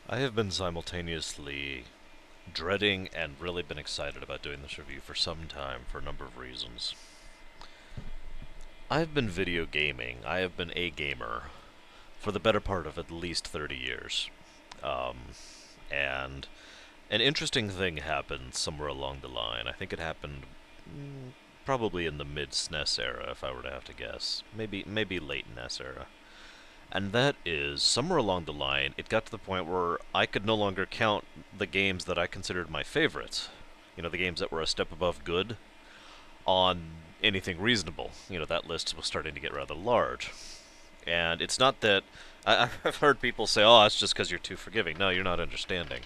I have been simultaneously dreading and really been excited about doing this review for some time for a number of reasons. I've been video gaming, I have been a gamer for the better part of at least 30 years. Um, and an interesting thing happened somewhere along the line. I think it happened probably in the mid SNES era, if I were to have to guess. Maybe late NES era. And that is, somewhere along the line, it got to the point where I could no longer count the games that I considered my favorites. The games that were a step above good on anything reasonable. That list was starting to get rather large. And it's not that. I've heard people say, oh, it's just because you're too forgiving. No, you're not understanding.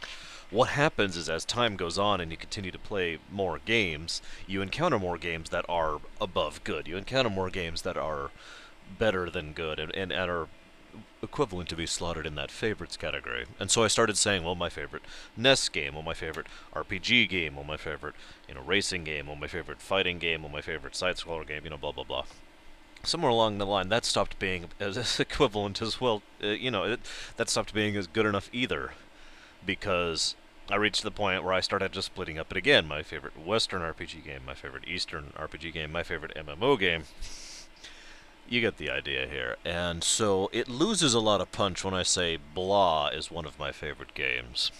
What happens is as time goes on and you continue to play more games, you encounter more games that are above good. You encounter more games that are better than good and are equivalent to be slotted in that favorites category. And so I started saying, well, my favorite NES game, well, my favorite RPG game, well, my favorite, racing game, well, my favorite fighting game, well, my favorite side-scroller game, blah, blah, blah. Somewhere along the line, that stopped being as equivalent as well, that stopped being as good enough either, because I reached the point where I started just splitting up it again. My favorite Western RPG game, my favorite Eastern RPG game, my favorite MMO game. You get the idea here. And so it loses a lot of punch when I say Blah is one of my favorite games.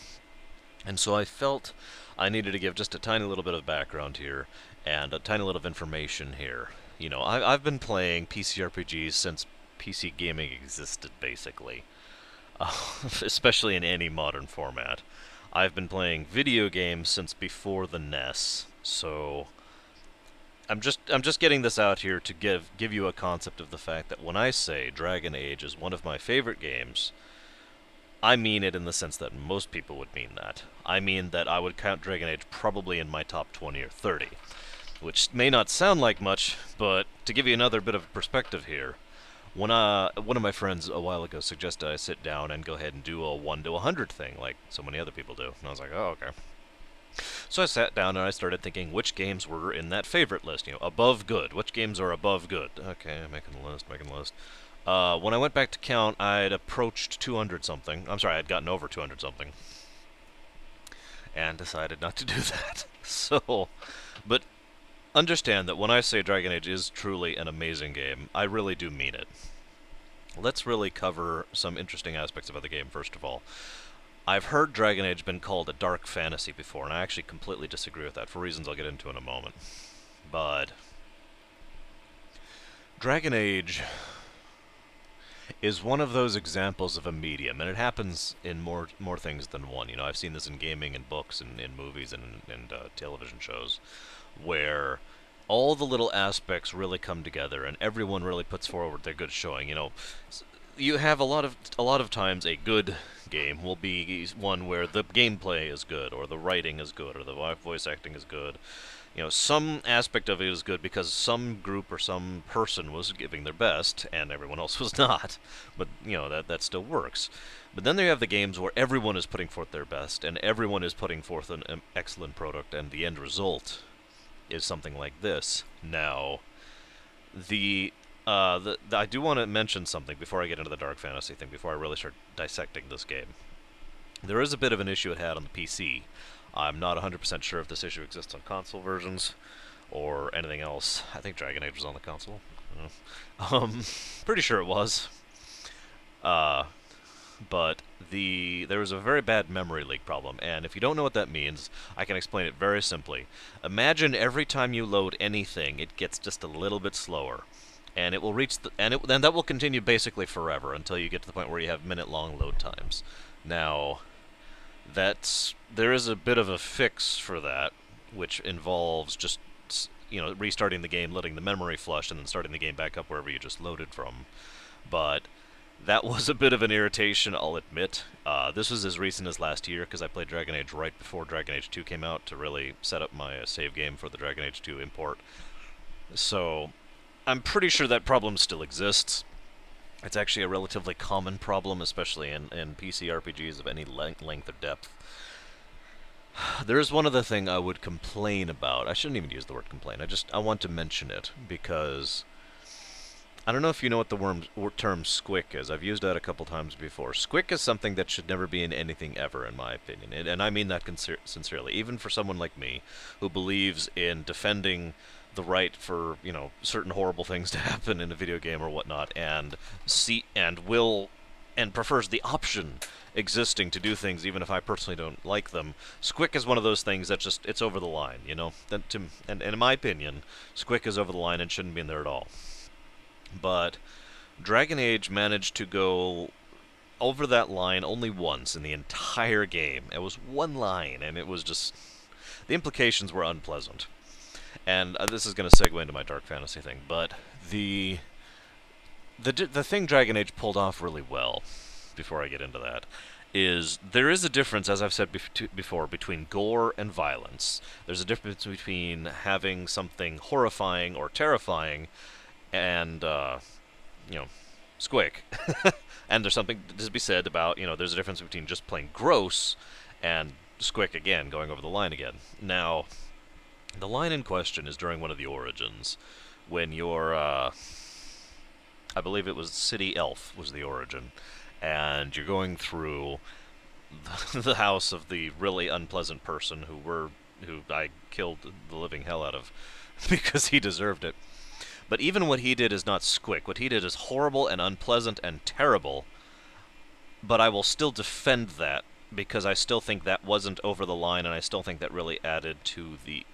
And so I felt I needed to give just a tiny little bit of background here and a tiny little of information here. I've been playing PC RPGs since PC gaming existed, basically, especially in any modern format. I've been playing video games since before the NES, so I'm just getting this out here to give you a concept of the fact that when I say Dragon Age is one of my favorite games, I mean it in the sense that most people would mean that. I mean that I would count Dragon Age probably in my top 20 or 30, which may not sound like much, but to give you another bit of perspective here, when one of my friends a while ago suggested I sit down and go ahead and do a 1 to 100 thing like so many other people do, and I was like, oh, okay. So I sat down and I started thinking which games were in that favorite list, above good. Which games are above good? Okay, making the list, making the list. When I went back to count, I'd approached 200 something. I'm sorry, I'd gotten over 200 something. And decided not to do that. But understand that when I say Dragon Age is truly an amazing game, I really do mean it. Let's really cover some interesting aspects of the game, first of all. I've heard Dragon Age been called a dark fantasy before, and I actually completely disagree with that for reasons I'll get into in a moment. But Dragon Age is one of those examples of a medium, and it happens in more things than one. I've seen this in gaming and books and in movies and television shows, where all the little aspects really come together, and everyone really puts forward their good showing. You have a lot of times a good game will be one where the gameplay is good, or the writing is good, or the voice acting is good. Some aspect of it is good because some group or some person was giving their best and everyone else was not. But that still works. But then you have the games where everyone is putting forth their best and everyone is putting forth an excellent product, and the end result is something like this. Now, I do want to mention something before I get into the dark fantasy thing, before I really start dissecting this game. There is a bit of an issue it had on the PC. I'm not 100% sure if this issue exists on console versions or anything else. I think Dragon Age was on the console. Pretty sure it was. Uh, but there was a very bad memory leak problem, and if you don't know what that means, I can explain it very simply. Imagine every time you load anything, it gets just a little bit slower, and it will reach then that will continue basically forever until you get to the point where you have minute-long load times. Now, there is a bit of a fix for that, which involves just restarting the game, letting the memory flush, and then starting the game back up wherever you just loaded from. But that was a bit of an irritation, I'll admit. This was as recent as last year because I played Dragon Age right before Dragon Age 2 came out to really set up my save game for the Dragon Age 2 import. So I'm pretty sure that problem still exists. It's actually a relatively common problem, especially in PC RPGs of any length or depth. There is one other thing I would complain about. I shouldn't even use the word complain. I want to mention it because I don't know if you know what the term squick is. I've used that a couple times before. Squick is something that should never be in anything ever, in my opinion. And I mean that sincerely. Even for someone like me, who believes in defending the right for, certain horrible things to happen in a video game or whatnot, and prefers the option existing to do things even if I personally don't like them. Squick is one of those things that it's over the line, and in my opinion, Squick is over the line and shouldn't be in there at all. But Dragon Age managed to go over that line only once in the entire game. It was one line, and it was just... the implications were unpleasant. And this is going to segue into my dark fantasy thing, but the thing Dragon Age pulled off really well, before I get into that, is there is a difference, as I've said before, between gore and violence. There's a difference between having something horrifying or terrifying and, squick. And there's something to be said about, there's a difference between just plain gross and squick again, going over the line again. Now, the line in question is during one of the origins, when you're, I believe it was City Elf was the origin, and you're going through the house of the really unpleasant person who I killed the living hell out of because he deserved it. But even what he did is not squick. What he did is horrible and unpleasant and terrible, but I will still defend that because I still think that wasn't over the line, and I still think that really added to the...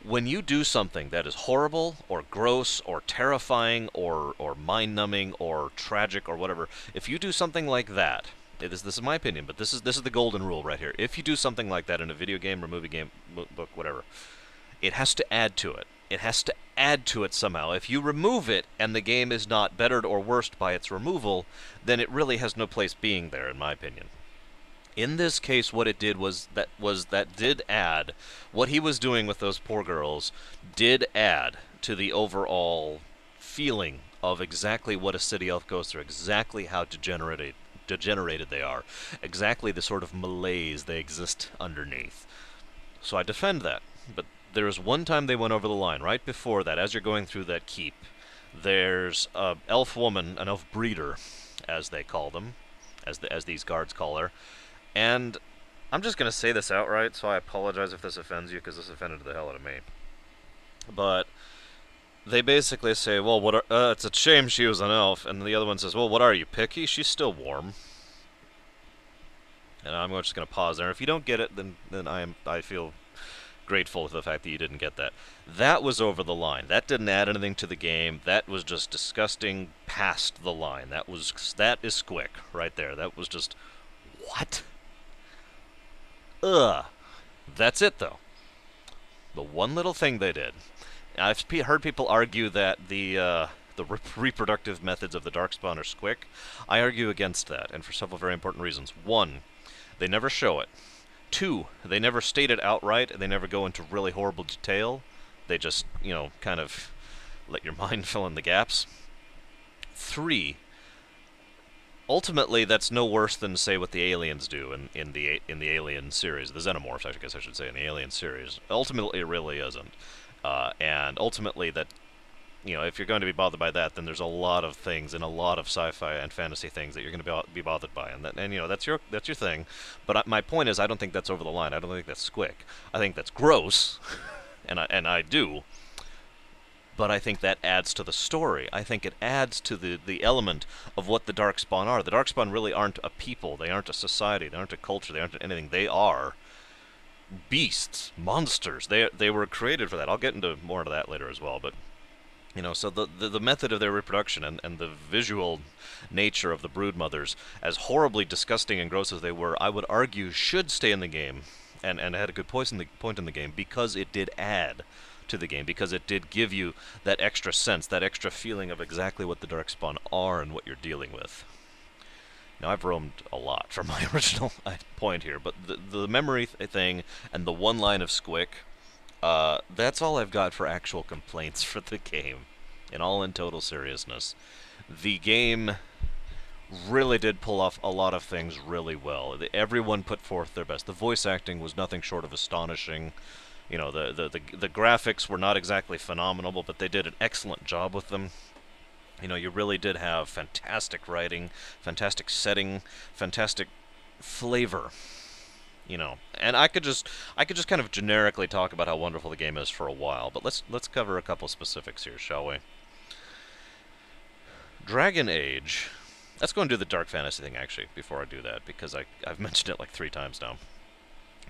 when you do something that is horrible or gross or terrifying or mind-numbing or tragic or whatever, if you do something like that, this is my opinion, but this is the golden rule right here. If you do something like that in a video game or movie game, book, whatever, it has to add to it. It has to add to it somehow. If you remove it and the game is not bettered or worst by its removal, then it really has no place being there, in my opinion. In this case, what it did was that did add. What he was doing with those poor girls did add to the overall feeling of exactly what a city elf goes through, exactly how degenerated they are, exactly the sort of malaise they exist underneath. So I defend that. But there was one time they went over the line. Right before that, as you're going through that keep, there's an elf woman, an elf breeder, as they call them, as these guards call her. And I'm just going to say this outright, so I apologize if this offends you, because this offended the hell out of me. But they basically say, well, it's a shame she was an elf. And the other one says, well, what are you, picky? She's still warm. And I'm just going to pause there. If you don't get it, then I feel grateful for the fact that you didn't get that. That was over the line. That didn't add anything to the game. That was just disgusting past the line. That is squick right there. That was just... what? Ugh. That's it, though. The one little thing they did. I've heard people argue that the reproductive methods of the Darkspawn are squick. I argue against that, and for several very important reasons. One, they never show it. Two, they never state it outright, and they never go into really horrible detail. They just, kind of let your mind fill in the gaps. Three, ultimately, that's no worse than, say, what the aliens do in the Alien series. The Xenomorphs, I guess I should say, in the Alien series. Ultimately, it really isn't. And ultimately, that... if you're going to be bothered by that, then there's a lot of things and a lot of sci-fi and fantasy things that you're going to be bothered by, and that's your thing. But my point is, I don't think that's over the line. I don't think that's squick. I think that's gross, and I do. But I think that adds to the story. I think it adds to the element of what the Darkspawn are. The Darkspawn really aren't a people. They aren't a society. They aren't a culture. They aren't anything. They are beasts, monsters. They were created for that. I'll get into more of that later as well, but... so the method of their reproduction and the visual nature of the broodmothers, as horribly disgusting and gross as they were, I would argue should stay in the game, and had a good point in the game, because it did add to the game, because it did give you that extra sense, that extra feeling of exactly what the Darkspawn are and what you're dealing with. Now, I've roamed a lot from my original point here, but the memory thing and the one line of squick... that's all I've got for actual complaints for the game, in total seriousness. The game really did pull off a lot of things really well. Everyone put forth their best. The voice acting was nothing short of astonishing. The graphics were not exactly phenomenal, but they did an excellent job with them. You know, you really did have fantastic writing, fantastic setting, fantastic flavor. You know, and I could just kind of generically talk about how wonderful the game is for a while, but let's cover a couple specifics here, shall we? Dragon Age. Let's go and do the dark fantasy thing actually before I do that, because I've mentioned it like 3 times now.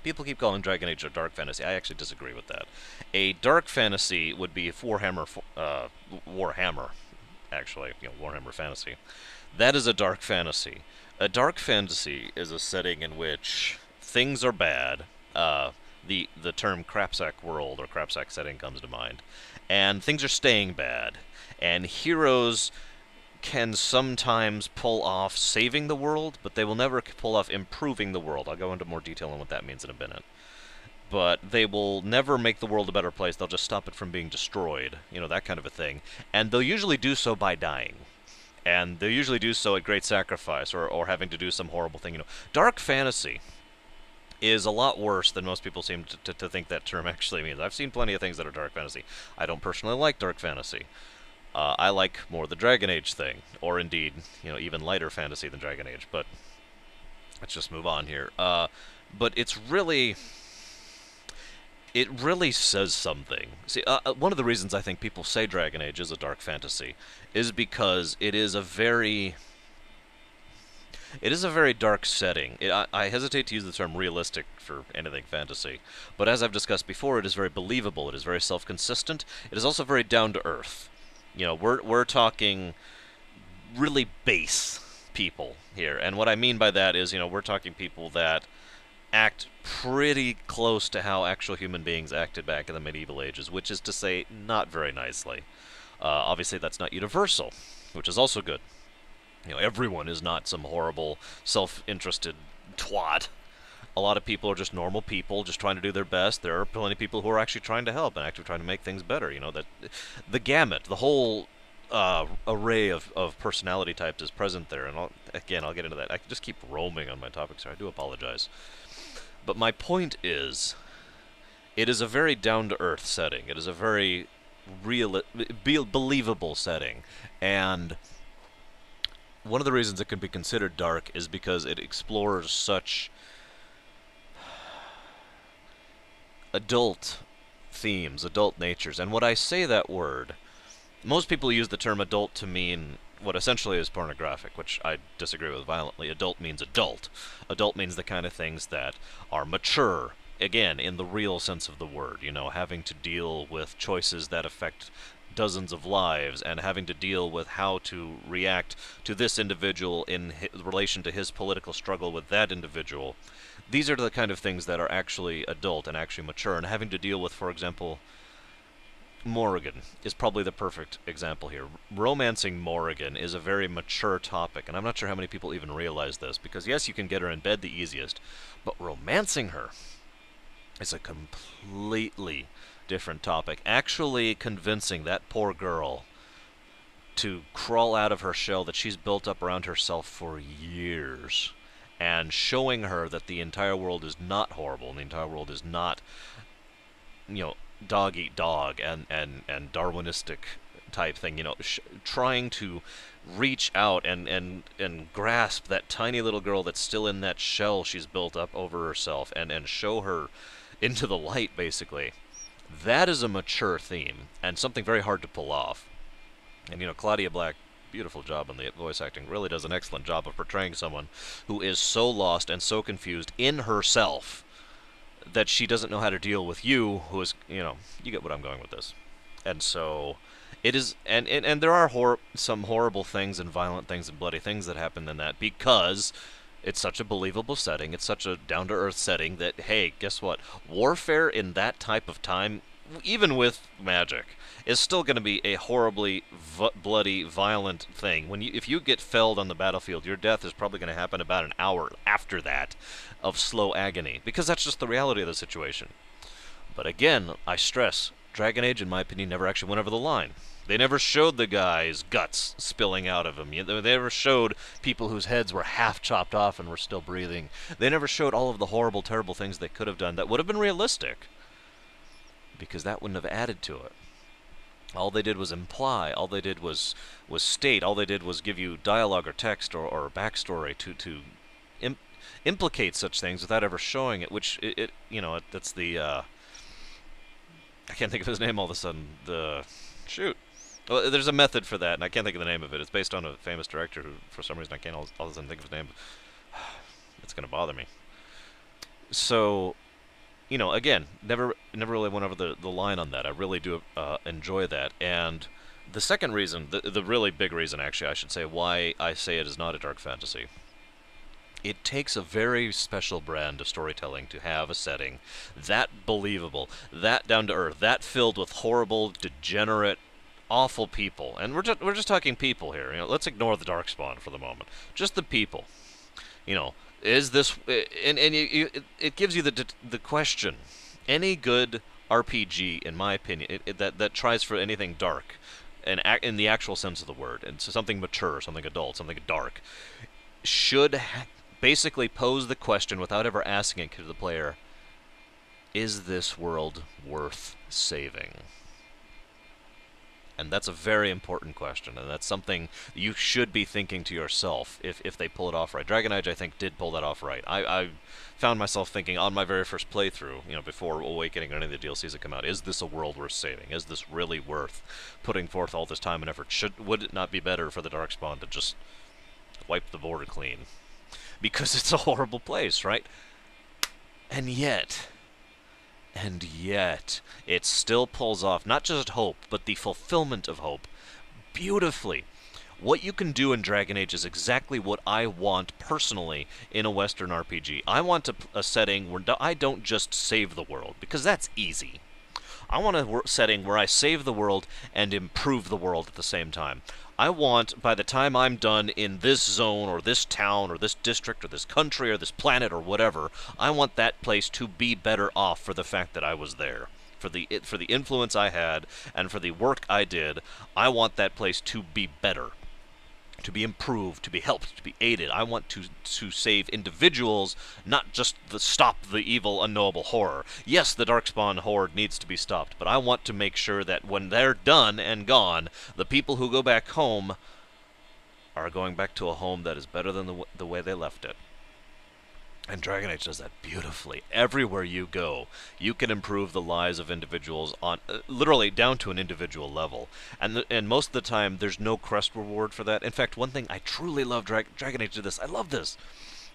People keep calling Dragon Age a dark fantasy. I actually disagree with that. A dark fantasy would be if Warhammer, actually, Warhammer Fantasy. That is a dark fantasy. A dark fantasy is a setting in which things are bad. The term crapsack world or crapsack setting comes to mind, and things are staying bad, and heroes can sometimes pull off saving the world, but they will never pull off improving the world. I'll go into more detail on what that means in a minute. But they will never make the world a better place. They'll just stop it from being destroyed, that kind of a thing. And they'll usually do so by dying. And they usually do so at great sacrifice or having to do some horrible thing. Dark fantasy is a lot worse than most people seem to think that term actually means. I've seen plenty of things that are dark fantasy. I don't personally like dark fantasy. I like more the Dragon Age thing, or indeed, even lighter fantasy than Dragon Age. But let's just move on here. But it really says something. See, one of the reasons I think people say Dragon Age is a dark fantasy is because it is a very dark setting. I hesitate to use the term realistic for anything fantasy, but as I've discussed before, it is very believable. It is very self-consistent. It is also very down to earth. We're talking really base people here, and what I mean by that is, we're talking people that act pretty close to how actual human beings acted back in the medieval ages, which is to say, not very nicely. Obviously, that's not universal, which is also good. Everyone is not some horrible, self-interested twat. A lot of people are just normal people, just trying to do their best. There are plenty of people who are actually trying to help and actually trying to make things better. That the whole array of personality types is present there. And I'll get into that. I can just keep roaming on my topics here. I do apologize. But my point is, it is a very down-to-earth setting. It is a very believable setting. And one of the reasons it can be considered dark is because it explores such adult themes, adult natures. And when I say that word, most people use the term adult to mean what essentially is pornographic, which I disagree with violently. Adult means adult. Adult means the kind of things that are mature, again, in the real sense of the word, having to deal with choices that affect dozens of lives and having to deal with how to react to this individual in relation to his political struggle with that individual. These are the kind of things that are actually adult and actually mature, and having to deal with, for example, Morrigan is probably the perfect example here. Romancing Morrigan is a very mature topic, and I'm not sure how many people even realize this, because yes, you can get her in bed the easiest, but romancing her is a completely different topic. Actually convincing that poor girl to crawl out of her shell that she's built up around herself for years, and showing her that the entire world is not horrible, and the entire world is not, dog eat dog and Darwinistic type thing, trying to reach out and grasp that tiny little girl that's still in that shell she's built up over herself and show her into the light, basically. That is a mature theme, and something very hard to pull off. And, Claudia Black, beautiful job on the voice acting, really does an excellent job of portraying someone who is so lost and so confused in herself that she doesn't know how to deal with you, who is, you get what I'm going with this. And so, it is, and there are some horrible things and violent things and bloody things that happen in that, because it's such a believable setting, it's such a down-to-earth setting that, hey, guess what? Warfare in that type of time, even with magic, is still going to be a horribly bloody, violent thing. If you get felled on the battlefield, your death is probably going to happen about an hour after that of slow agony, because that's just the reality of the situation. But again, I stress, Dragon Age, in my opinion, never actually went over the line. They never showed the guy's guts spilling out of him. They never showed people whose heads were half chopped off and were still breathing. They never showed all of the horrible, terrible things they could have done that would have been realistic, because that wouldn't have added to it. All they did was imply. All they did was state. All they did was give you dialogue or text or backstory to Im- implicate such things without ever showing it. Which that's the I can't think of his name all of a sudden. The shoot. Well, there's a method for that, and I can't think of the name of it. It's based on a famous director who, for some reason, I can't all of a sudden think of his name. It's gonna bother me. So, again, never really went over the line on that. I really do enjoy that. And the second reason, the really big reason, actually, I should say, why I say it is not a dark fantasy. It takes a very special brand of storytelling to have a setting that believable, that down to earth, that filled with horrible, degenerate, awful people. And we're just talking people here. Let's ignore the Darkspawn for the moment. Just the people. You know, is this it gives you the question. Any good RPG, in my opinion, that tries for anything dark, and in the actual sense of the word, and so something mature, something adult, something dark, should basically pose the question without ever asking it to the player: is this world worth saving? And that's a very important question, and that's something you should be thinking to yourself if they pull it off right. Dragon Age, I think, did pull that off right. I found myself thinking on my very first playthrough, before Awakening or any of the DLCs that come out, is this a world worth saving? Is this really worth putting forth all this time and effort? Would it not be better for the Darkspawn to just wipe the border clean? Because it's a horrible place, right? And yet, it still pulls off not just hope, but the fulfillment of hope beautifully. What you can do in Dragon Age is exactly what I want personally in a Western RPG. I want a setting where I don't just save the world, because that's easy. I want a setting where I save the world and improve the world at the same time. I want, by the time I'm done in this zone or this town or this district or this country or this planet or whatever, I want that place to be better off for the fact that I was there. For the influence I had and for the work I did, I want that place to be better, to be improved, to be helped, to be aided. I want to save individuals, not just stop the evil, unknowable horror. Yes, the Darkspawn horde needs to be stopped, but I want to make sure that when they're done and gone, the people who go back home are going back to a home that is better than the way they left it. And Dragon Age does that beautifully. Everywhere you go, you can improve the lives of individuals on literally down to an individual level. And most of the time, there's no crest reward for that. In fact, one thing I truly love Dragon Age did this. I love this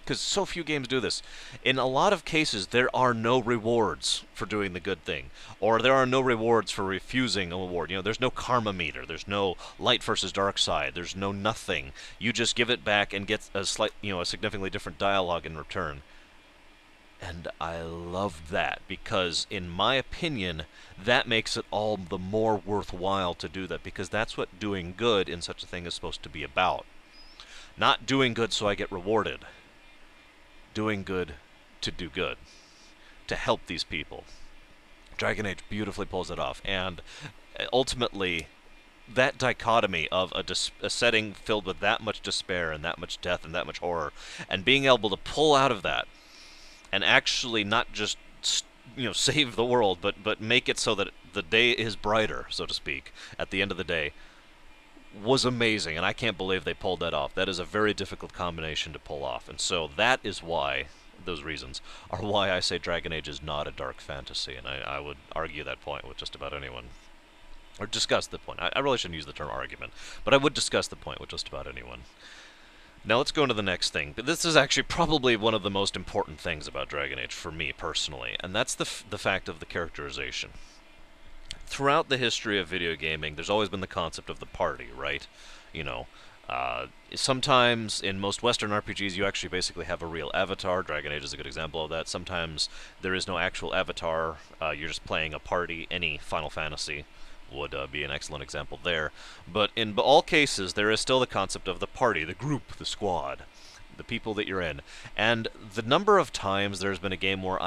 because so few games do this. In a lot of cases, there are no rewards for doing the good thing, or there are no rewards for refusing a reward. There's no karma meter. There's no light versus dark side. There's no nothing. You just give it back and get a a significantly different dialogue in return. And I love that because, in my opinion, that makes it all the more worthwhile to do that, because that's what doing good in such a thing is supposed to be about. Not doing good so I get rewarded. Doing good to do good. To help these people. Dragon Age beautifully pulls it off. And ultimately, that dichotomy of a setting filled with that much despair and that much death and that much horror, and being able to pull out of that and actually not just save the world, but make it so that the day is brighter, so to speak, at the end of the day, was amazing, and I can't believe they pulled that off. That is a very difficult combination to pull off, and so that is why, those reasons, are why I say Dragon Age is not a dark fantasy, and I would argue that point with just about anyone. Or discuss the point. I really shouldn't use the term argument, but I would discuss the point with just about anyone. Now let's go into the next thing. This is actually probably one of the most important things about Dragon Age for me personally, and that's the fact of the characterization. Throughout the history of video gaming, there's always been the concept of the party, right? Sometimes in most Western RPGs you actually basically have a real avatar. Dragon Age is a good example of that. Sometimes there is no actual avatar. You're just playing a party. Any Final Fantasy would be an excellent example there. But in all cases, there is still the concept of the party, the group, the squad, the people that you're in. And the number of times there's been a game where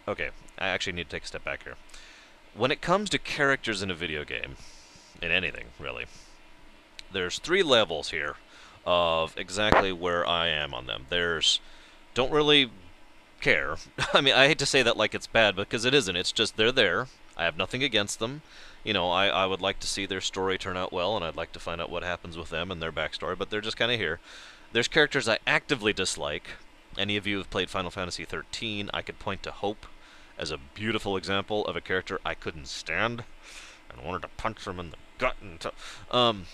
okay, I actually need to take a step back here. When it comes to characters in a video game, in anything, really, there's 3 levels here of exactly where I am on them. There's don't really care. I mean, I hate to say that like it's bad, because it isn't. It's just they're there. I have nothing against them. You know, I would like to see their story turn out well, and I'd like to find out what happens with them and their backstory, but they're just kind of here. There's characters I actively dislike. Any of you who've played Final Fantasy 13, I could point to Hope as a beautiful example of a character I couldn't stand and wanted to punch him in the gut and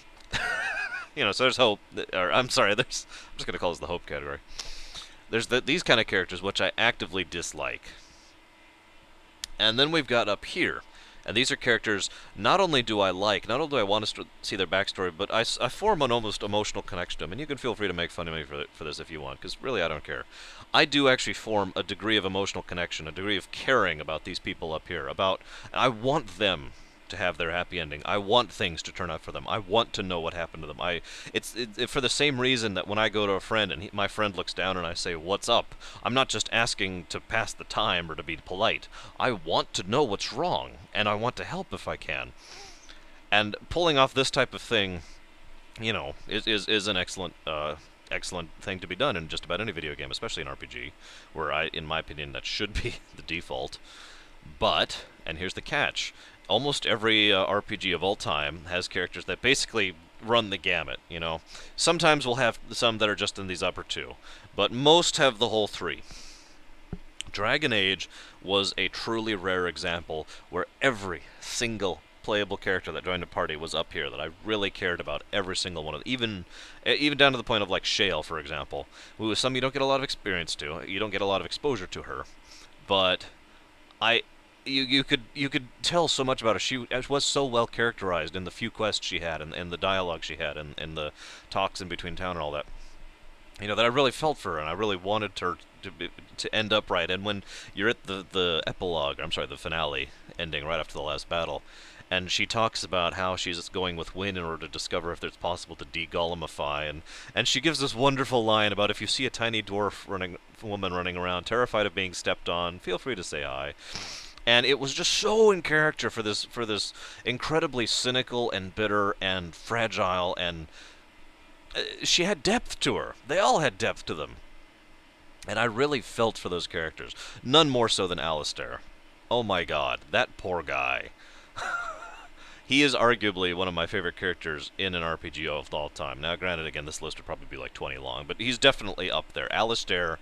you know, so there's Hope, or I'm sorry, I'm just going to call this the Hope category. There's these kind of characters which I actively dislike. And then we've got up here. And these are characters not only do I like, not only do I want to see their backstory, but I form an almost emotional connection to them. And you can feel free to make fun of me for this if you want, because really I don't care. I do actually form a degree of emotional connection, a degree of caring about these people up here. I want them to have their happy ending. I want things to turn out for them. I want to know what happened to them. It's for the same reason that when I go to a friend and my friend looks down and I say, "What's up?" I'm not just asking to pass the time or to be polite. I want to know what's wrong, and I want to help if I can. And pulling off this type of thing, you know, is an excellent thing to be done in just about any video game, especially an RPG, where in my opinion, that should be the default. But, and here's the catch, almost every RPG of all time has characters that basically run the gamut, you know. Sometimes we'll have some that are just in these upper two, but most have the whole three. Dragon Age was a truly rare example where every single playable character that joined a party was up here, that I really cared about every single one of them, even down to the point of like Shale, for example, who is some you don't get a lot of experience to, you don't get a lot of exposure to her, but you could tell so much about her. She was so well characterized in the few quests she had, and the dialogue she had, and the talks in between town and all that. You know, that I really felt for her, and I really wanted her to end up right. And when you're at the epilogue, I'm sorry, the finale ending right after the last battle, and she talks about how she's going with Wynn in order to discover if it's possible to de-golemify, and she gives this wonderful line about if you see a tiny dwarf woman running around, terrified of being stepped on, feel free to say hi. And it was just so in character for this incredibly cynical and bitter and fragile, and she had depth to her. They all had depth to them. And I really felt for those characters. None more so than Alistair. Oh my god, that poor guy. He is arguably one of my favorite characters in an RPG of all time. Now, granted, again, this list would probably be like 20 long, but he's definitely up there. Alistair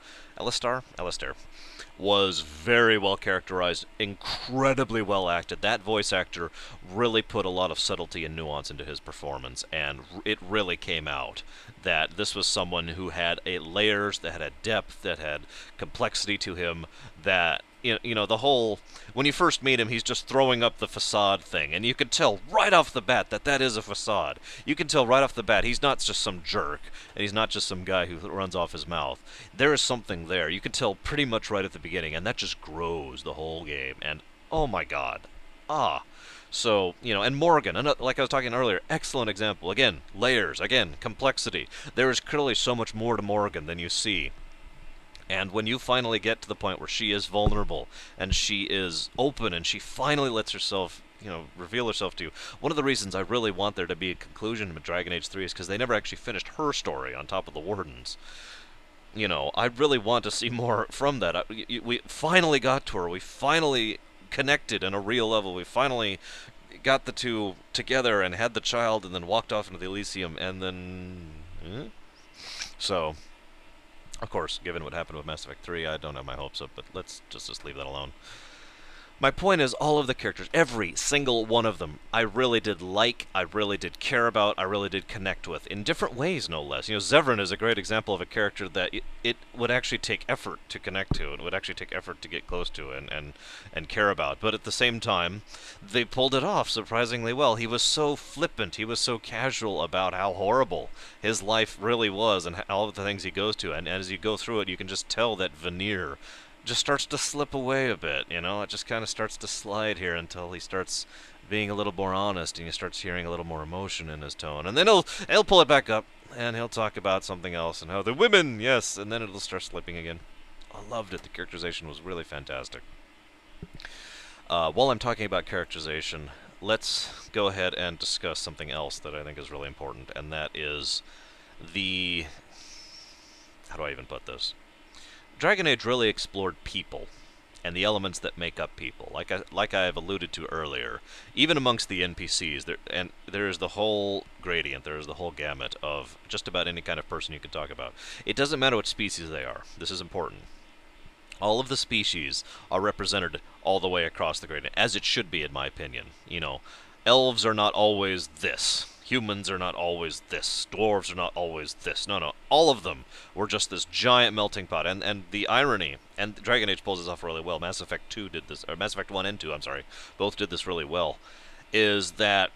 was very well characterized, incredibly well acted. That voice actor really put a lot of subtlety and nuance into his performance, and it really came out that this was someone who had layers, that had a depth, that had complexity to him, that you know, the whole, when you first meet him, he's just throwing up the facade thing, and you can tell right off the bat that is a facade. You can tell right off the bat he's not just some jerk, and he's not just some guy who runs off his mouth. There is something there. You can tell pretty much right at the beginning, and that just grows the whole game, and oh my god. So, you know, and Morgan, like I was talking earlier, excellent example. Again, layers, again, complexity. There is clearly so much more to Morgan than you see. And when you finally get to the point where she is vulnerable and she is open and she finally lets herself, you know, reveal herself to you. One of the reasons I really want there to be a conclusion in Dragon Age 3 is because they never actually finished her story on top of the Wardens. You know, I really want to see more from that. We finally got to her. We finally connected on a real level. We finally got the two together and had the child and then walked off into the Elysium and then... So... Of course, given what happened with Mass Effect 3, I don't have my hopes up, but let's just leave that alone. My point is, all of the characters, every single one of them, I really did like, I really did care about, I really did connect with, in different ways, no less. You know, Zevran is a great example of a character that it would actually take effort to connect to, it would actually take effort to get close to and care about. But at the same time, they pulled it off surprisingly well. He was so flippant, he was so casual about how horrible his life really was and all of the things he goes to. And as you go through it, you can just tell that veneer just starts to slip away a bit, you know? It just kind of starts to slide here until he starts being a little more honest and he starts hearing a little more emotion in his tone. And then he'll pull it back up and he'll talk about something else and how the women, yes, and then it'll start slipping again. I loved it. The characterization was really fantastic. While I'm talking about characterization, let's go ahead and discuss something else that I think is really important, and that is how do I even put this? Dragon Age really explored people. and the elements that make up people. Like I have alluded to earlier, even amongst the NPCs, there is the whole gradient, there is the whole gamut of just about any kind of person you can talk about. It doesn't matter what species they are. This is important. All of the species are represented all the way across the gradient, as it should be, in my opinion. You know, elves are not always this. Humans are not always this. Dwarves are not always this. No, no. All of them were just this giant melting pot. And the irony, and Dragon Age pulls this off really well. Mass Effect 2 did this, or Mass Effect 1 and 2, I'm sorry, both did this really well, is that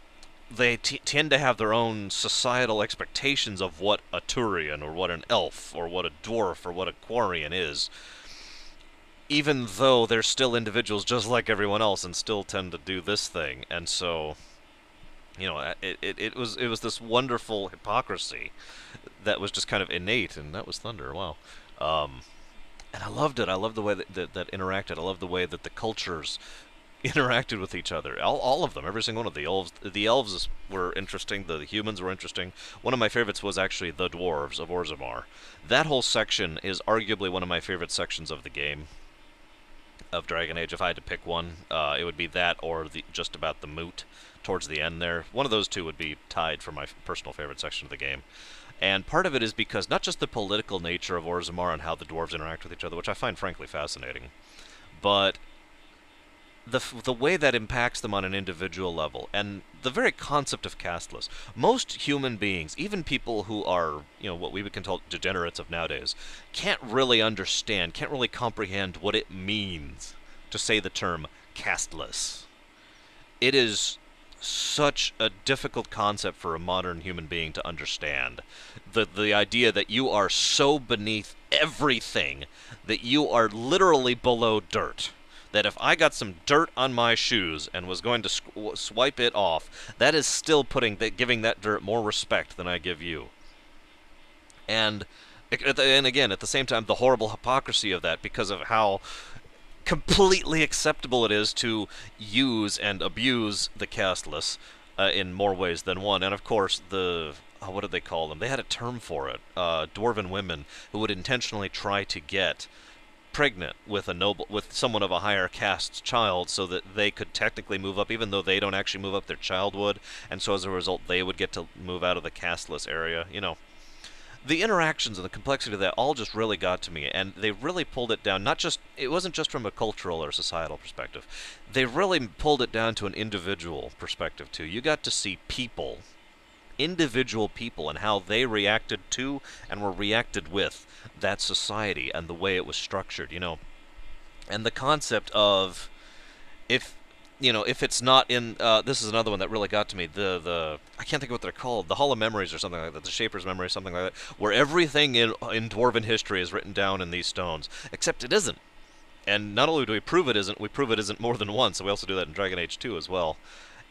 they tend to have their own societal expectations of what a Turian, or what an elf, or what a dwarf, or what a Quarian is, even though they're still individuals just like everyone else and still tend to do this thing. And so, you know, it was this wonderful hypocrisy that was just kind of innate, and that was Thunder. Wow. And I loved it. I loved the way that interacted. I loved the way that the cultures interacted with each other. All of them, every single one of the elves. The elves were interesting. The humans were interesting. One of my favorites was actually the dwarves of Orzammar. That whole section is arguably one of my favorite sections of the game, of Dragon Age. If I had to pick one, it would be that, or just about the moot towards the end there. One of those two would be tied for my personal favorite section of the game. And part of it is because not just the political nature of Orzammar and how the dwarves interact with each other, which I find frankly fascinating, but the way that impacts them on an individual level, and the very concept of casteless. Most human beings, even people who are, you know, what we would call degenerates of nowadays, can't really understand, can't really comprehend what it means to say the term casteless. It is such a difficult concept for a modern human being to understand. The idea that you are so beneath everything that you are literally below dirt. That if I got some dirt on my shoes and was going to swipe it off, that is still giving that dirt more respect than I give you. And again, at the same time, the horrible hypocrisy of that, because of how completely acceptable it is to use and abuse the casteless in more ways than one. And of course, what did they call them? They had a term for it. Dwarven women who would intentionally try to get pregnant with someone of a higher caste's child, so that they could technically move up, even though they don't actually move up, their child would, and so as a result they would get to move out of the casteless area. You know, the interactions and the complexity of that all just really got to me, and they really pulled it down. It wasn't just from a cultural or societal perspective. They really pulled it down to an individual perspective too. You got to see individual people, and how they reacted to and were reacted with that society and the way it was structured, you know. And the concept of, if it's not in, this is another one that really got to me, I can't think of what they're called, the Hall of Memories or something like that, the Shaper's Memory, something like that, where everything in Dwarven history is written down in these stones, except it isn't. And not only do we prove it isn't more than once, so we also do that in Dragon Age 2 as well.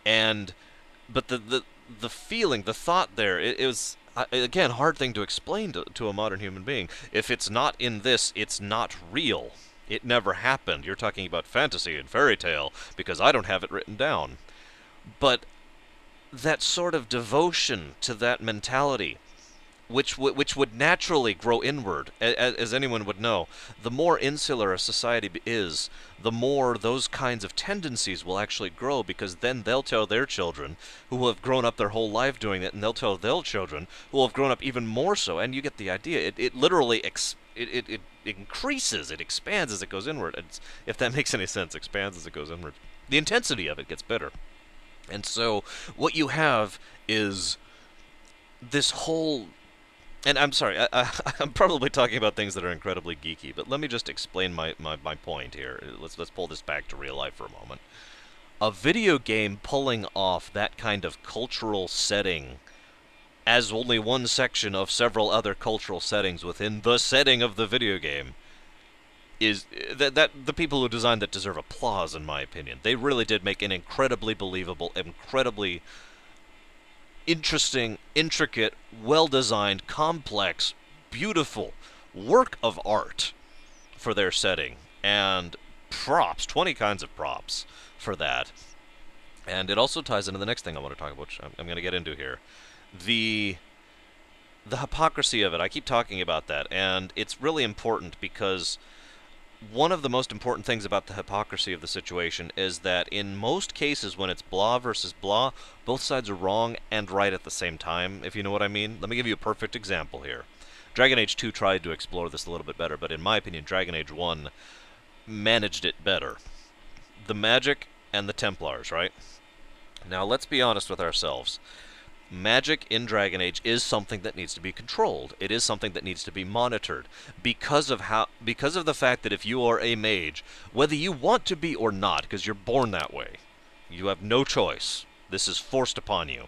But the feeling, the thought there, it was, again, hard thing to explain to a modern human being. If it's not in this, it's not real. It never happened. You're talking about fantasy and fairy tale, because I don't have it written down. But that sort of devotion to that mentality, which would naturally grow inward, as anyone would know. The more insular a society is, the more those kinds of tendencies will actually grow, because then they'll tell their children, who have grown up their whole life doing it, and they'll tell their children, who will have grown up even more so, and you get the idea. It literally it increases, it expands as it goes inward. If that makes any sense, expands as it goes inward. The intensity of it gets better. And so what you have is this whole... And I'm sorry, I'm probably talking about things that are incredibly geeky, but let me just explain my point here. Let's pull this back to real life for a moment. A video game pulling off that kind of cultural setting as only one section of several other cultural settings within the setting of the video game is that the people who designed that deserve applause, in my opinion. They really did make an incredibly believable, incredibly interesting, intricate, well-designed, complex, beautiful work of art for their setting. And props, 20 kinds of props for that. And it also ties into the next thing I want to talk about, which I'm going to get into here. The hypocrisy of it. I keep talking about that, and it's really important because one of the most important things about the hypocrisy of the situation is that in most cases when it's blah versus blah, both sides are wrong and right at the same time, if you know what I mean. Let me give you a perfect example here. Dragon Age 2 tried to explore this a little bit better, but in my opinion, Dragon Age 1 managed it better. The magic and the Templars, right? Now, let's be honest with ourselves. Magic in Dragon Age is something that needs to be controlled. It is something that needs to be monitored because of the fact that if you are a mage, whether you want to be or not, because you're born that way, you have no choice. This is forced upon you.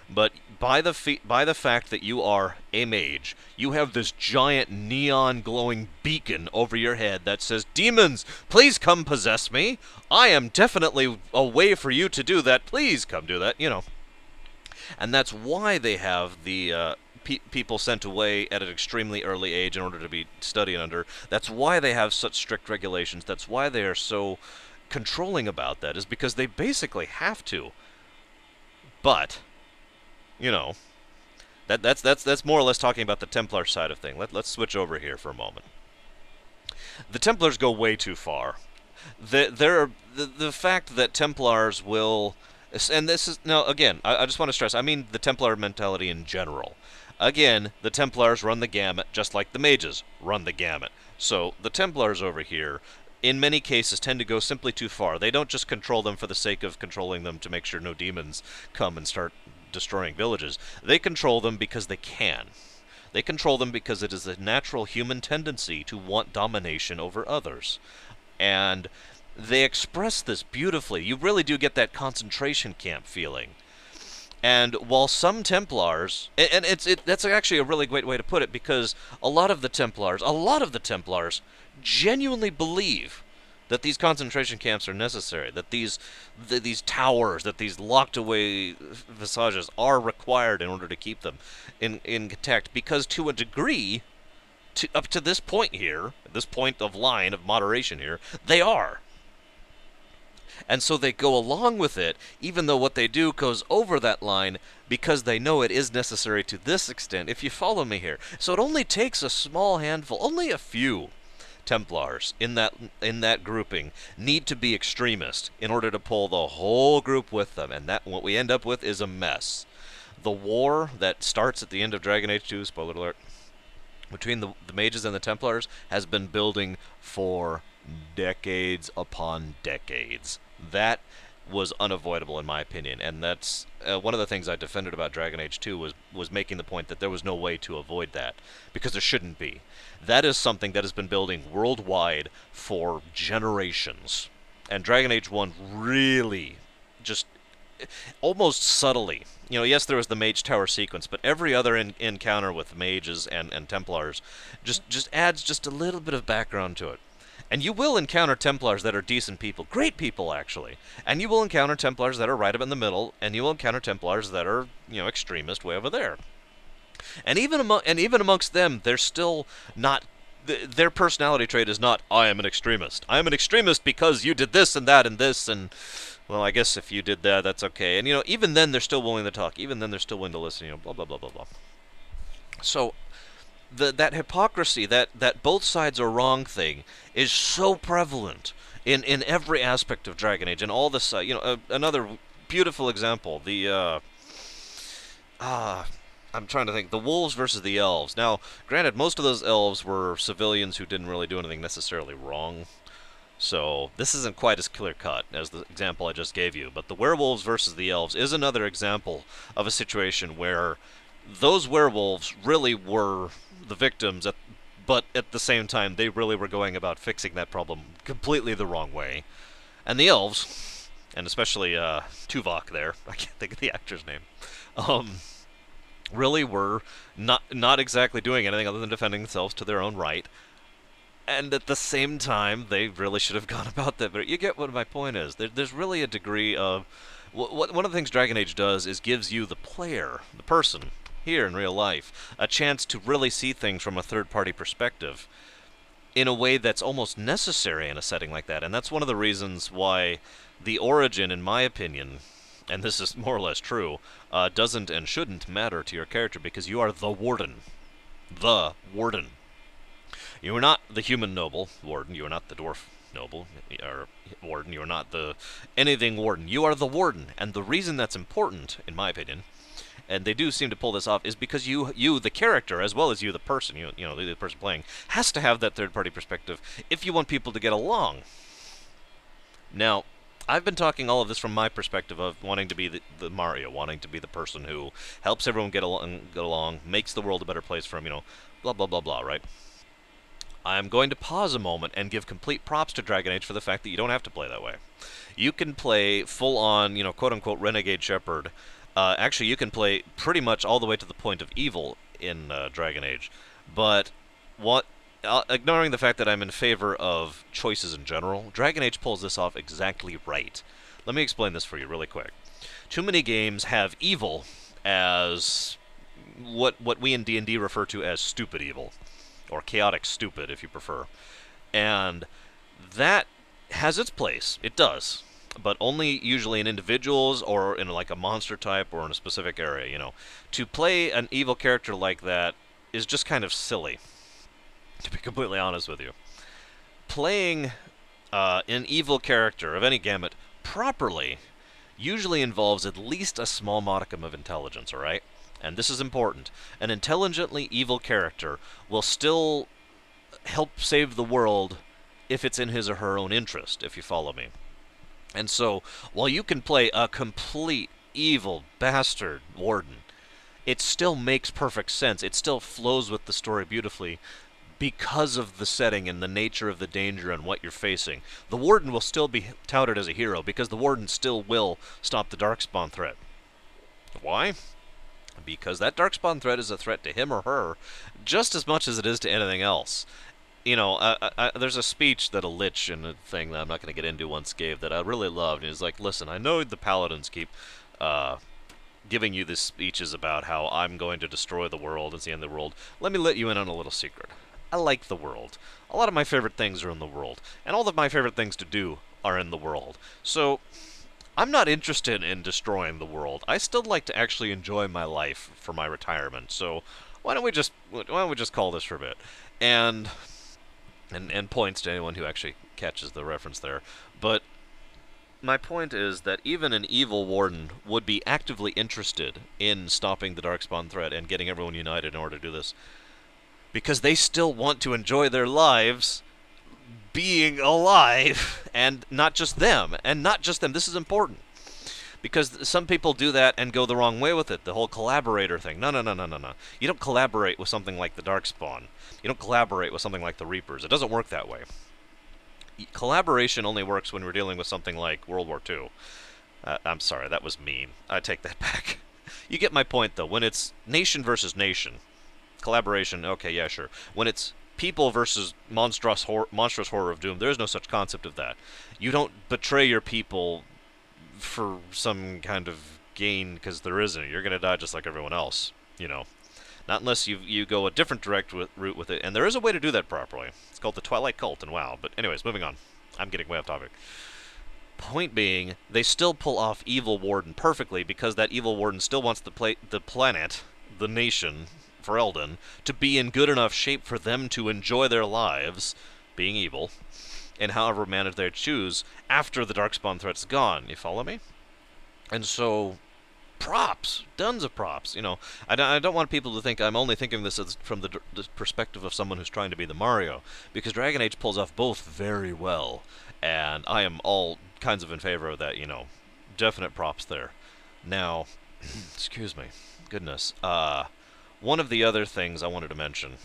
But by the fact that you are a mage, you have this giant neon glowing beacon over your head that says, "Demons, please come possess me. I am definitely a way for you to do that. Please come do that." You know. And that's why they have the people sent away at an extremely early age in order to be studied under. That's why they have such strict regulations. That's why they are so controlling about that, is because they basically have to. But, you know, that's more or less talking about the Templar side of thing. Let's switch over here for a moment. The Templars go way too far. The fact that Templars will... And this is... Now, again, I just want to stress, I mean the Templar mentality in general. Again, the Templars run the gamut, just like the mages run the gamut. So, the Templars over here, in many cases, tend to go simply too far. They don't just control them for the sake of controlling them to make sure no demons come and start destroying villages. They control them because they can. They control them because it is a natural human tendency to want domination over others. And they express this beautifully. You really do get that concentration camp feeling. And while some Templars, and that's actually a really great way to put it, because a lot of the Templars genuinely believe that these concentration camps are necessary, that these towers, that these locked away visages are required in order to keep them intact, because to a degree, up to this point here, this point of line of moderation here, they are. And so they go along with it, even though what they do goes over that line, because they know it is necessary to this extent, if you follow me here. So it only takes a small handful, only a few Templars in that grouping need to be extremist in order to pull the whole group with them, and that what we end up with is a mess. The war that starts at the end of Dragon Age 2, spoiler alert, between the mages and the Templars has been building for decades upon decades. That was unavoidable in my opinion, and that's one of the things I defended about Dragon Age 2 was making the point that there was no way to avoid that, because there shouldn't be. That is something that has been building worldwide for generations, and Dragon Age 1 really just almost subtly, you know, yes, there was the Mage Tower sequence, but every other encounter with mages and Templars just adds just a little bit of background to it. And you will encounter Templars that are decent people, great people actually, and you will encounter Templars that are right up in the middle, and you will encounter Templars that are, you know, extremist way over there. And even amongst them, they're still not. Their personality trait is not, "I am an extremist. I am an extremist because you did this and that and this, and well, I guess if you did that, that's okay." And you know, even then, they're still willing to talk. Even then, they're still willing to listen. You know, blah blah blah blah blah. So that hypocrisy, that both sides are wrong thing, is so prevalent in every aspect of Dragon Age, and all this. You know, another beautiful example. I'm trying to think. The wolves versus the elves. Now, granted, most of those elves were civilians who didn't really do anything necessarily wrong. So, this isn't quite as clear-cut as the example I just gave you. But the werewolves versus the elves is another example of a situation where those werewolves really were the victims, but at the same time, they really were going about fixing that problem completely the wrong way. And the elves, and especially Tuvok there, I can't think of the actor's name, really were not exactly doing anything other than defending themselves to their own right. And at the same time, they really should have gone about that. But you get what my point is. There's really a degree of... one of the things Dragon Age does is gives you, the player, the person, here in real life, a chance to really see things from a third-party perspective in a way that's almost necessary in a setting like that. And that's one of the reasons why the origin, in my opinion, and this is more or less true, doesn't and shouldn't matter to your character, because you are the Warden. The Warden. You are not the human noble warden. You are not the dwarf noble or warden. You are not the anything warden. You are the warden, and the reason that's important, in my opinion, and they do seem to pull this off, is because you the character, as well as you the person, the person playing, has to have that third-party perspective if you want people to get along. Now, I've been talking all of this from my perspective of wanting to be the Mario, wanting to be the person who helps everyone get along, makes the world a better place for him, blah, blah, blah, blah, right? I'm going to pause a moment and give complete props to Dragon Age for the fact that you don't have to play that way. You can play full-on, quote-unquote Renegade Shepherd. Actually, you can play pretty much all the way to the point of evil in Dragon Age. But ignoring the fact that I'm in favor of choices in general, Dragon Age pulls this off exactly right. Let me explain this for you really quick. Too many games have evil as what we in D&D refer to as stupid evil, or chaotic stupid if you prefer. And that has its place. It does. But only usually in individuals or in like a monster type or in a specific area, To play an evil character like that is just kind of silly, to be completely honest with you. Playing an evil character of any gamut properly usually involves at least a small modicum of intelligence, alright? And this is important. An intelligently evil character will still help save the world if it's in his or her own interest, if you follow me. And so, while you can play a complete evil bastard warden, it still makes perfect sense. It still flows with the story beautifully because of the setting and the nature of the danger and what you're facing. The warden will still be touted as a hero because the warden still will stop the Darkspawn threat. Why? Because that Darkspawn threat is a threat to him or her just as much as it is to anything else. There's a speech that a lich in a thing that I'm not going to get into once gave that I really loved. And he's like, listen, I know the paladins keep giving you these speeches about how I'm going to destroy the world, it's the end of the world. Let me let you in on a little secret. I like the world. A lot of my favorite things are in the world. And all of my favorite things to do are in the world. So, I'm not interested in destroying the world. I still like to actually enjoy my life for my retirement. So, why don't we just call this for a bit? And points to anyone who actually catches the reference there. But my point is that even an evil warden would be actively interested in stopping the Darkspawn threat and getting everyone united in order to do this, because they still want to enjoy their lives being alive, and not just them. This is important. Because some people do that and go the wrong way with it, the whole collaborator thing. No. You don't collaborate with something like the Darkspawn. You don't collaborate with something like the Reapers. It doesn't work that way. Collaboration only works when we're dealing with something like World War II. I'm sorry, that was mean. I take that back. You get my point, though. When it's nation versus nation, collaboration, okay, yeah, sure. When it's people versus monstrous horror of doom, there's no such concept of that. You don't betray your people for some kind of gain, because there isn't. You're going to die just like everyone else, Not unless you go a different route with it, and there is a way to do that properly. It's called the Twilight Cult in WoW, but anyways, moving on. I'm getting way off topic. Point being, they still pull off Evil Warden perfectly, because that Evil Warden still wants the planet, the nation, Ferelden, to be in good enough shape for them to enjoy their lives, being evil, in however manner they choose, after the Darkspawn threat's gone. You follow me? And so, props, tons of props. I don't want people to think I'm only thinking this from the perspective of someone who's trying to be the Mario, because Dragon Age pulls off both very well, and I am all kinds of in favor of that. Definite props there. Now, excuse me, goodness. One of the other things I wanted to mention,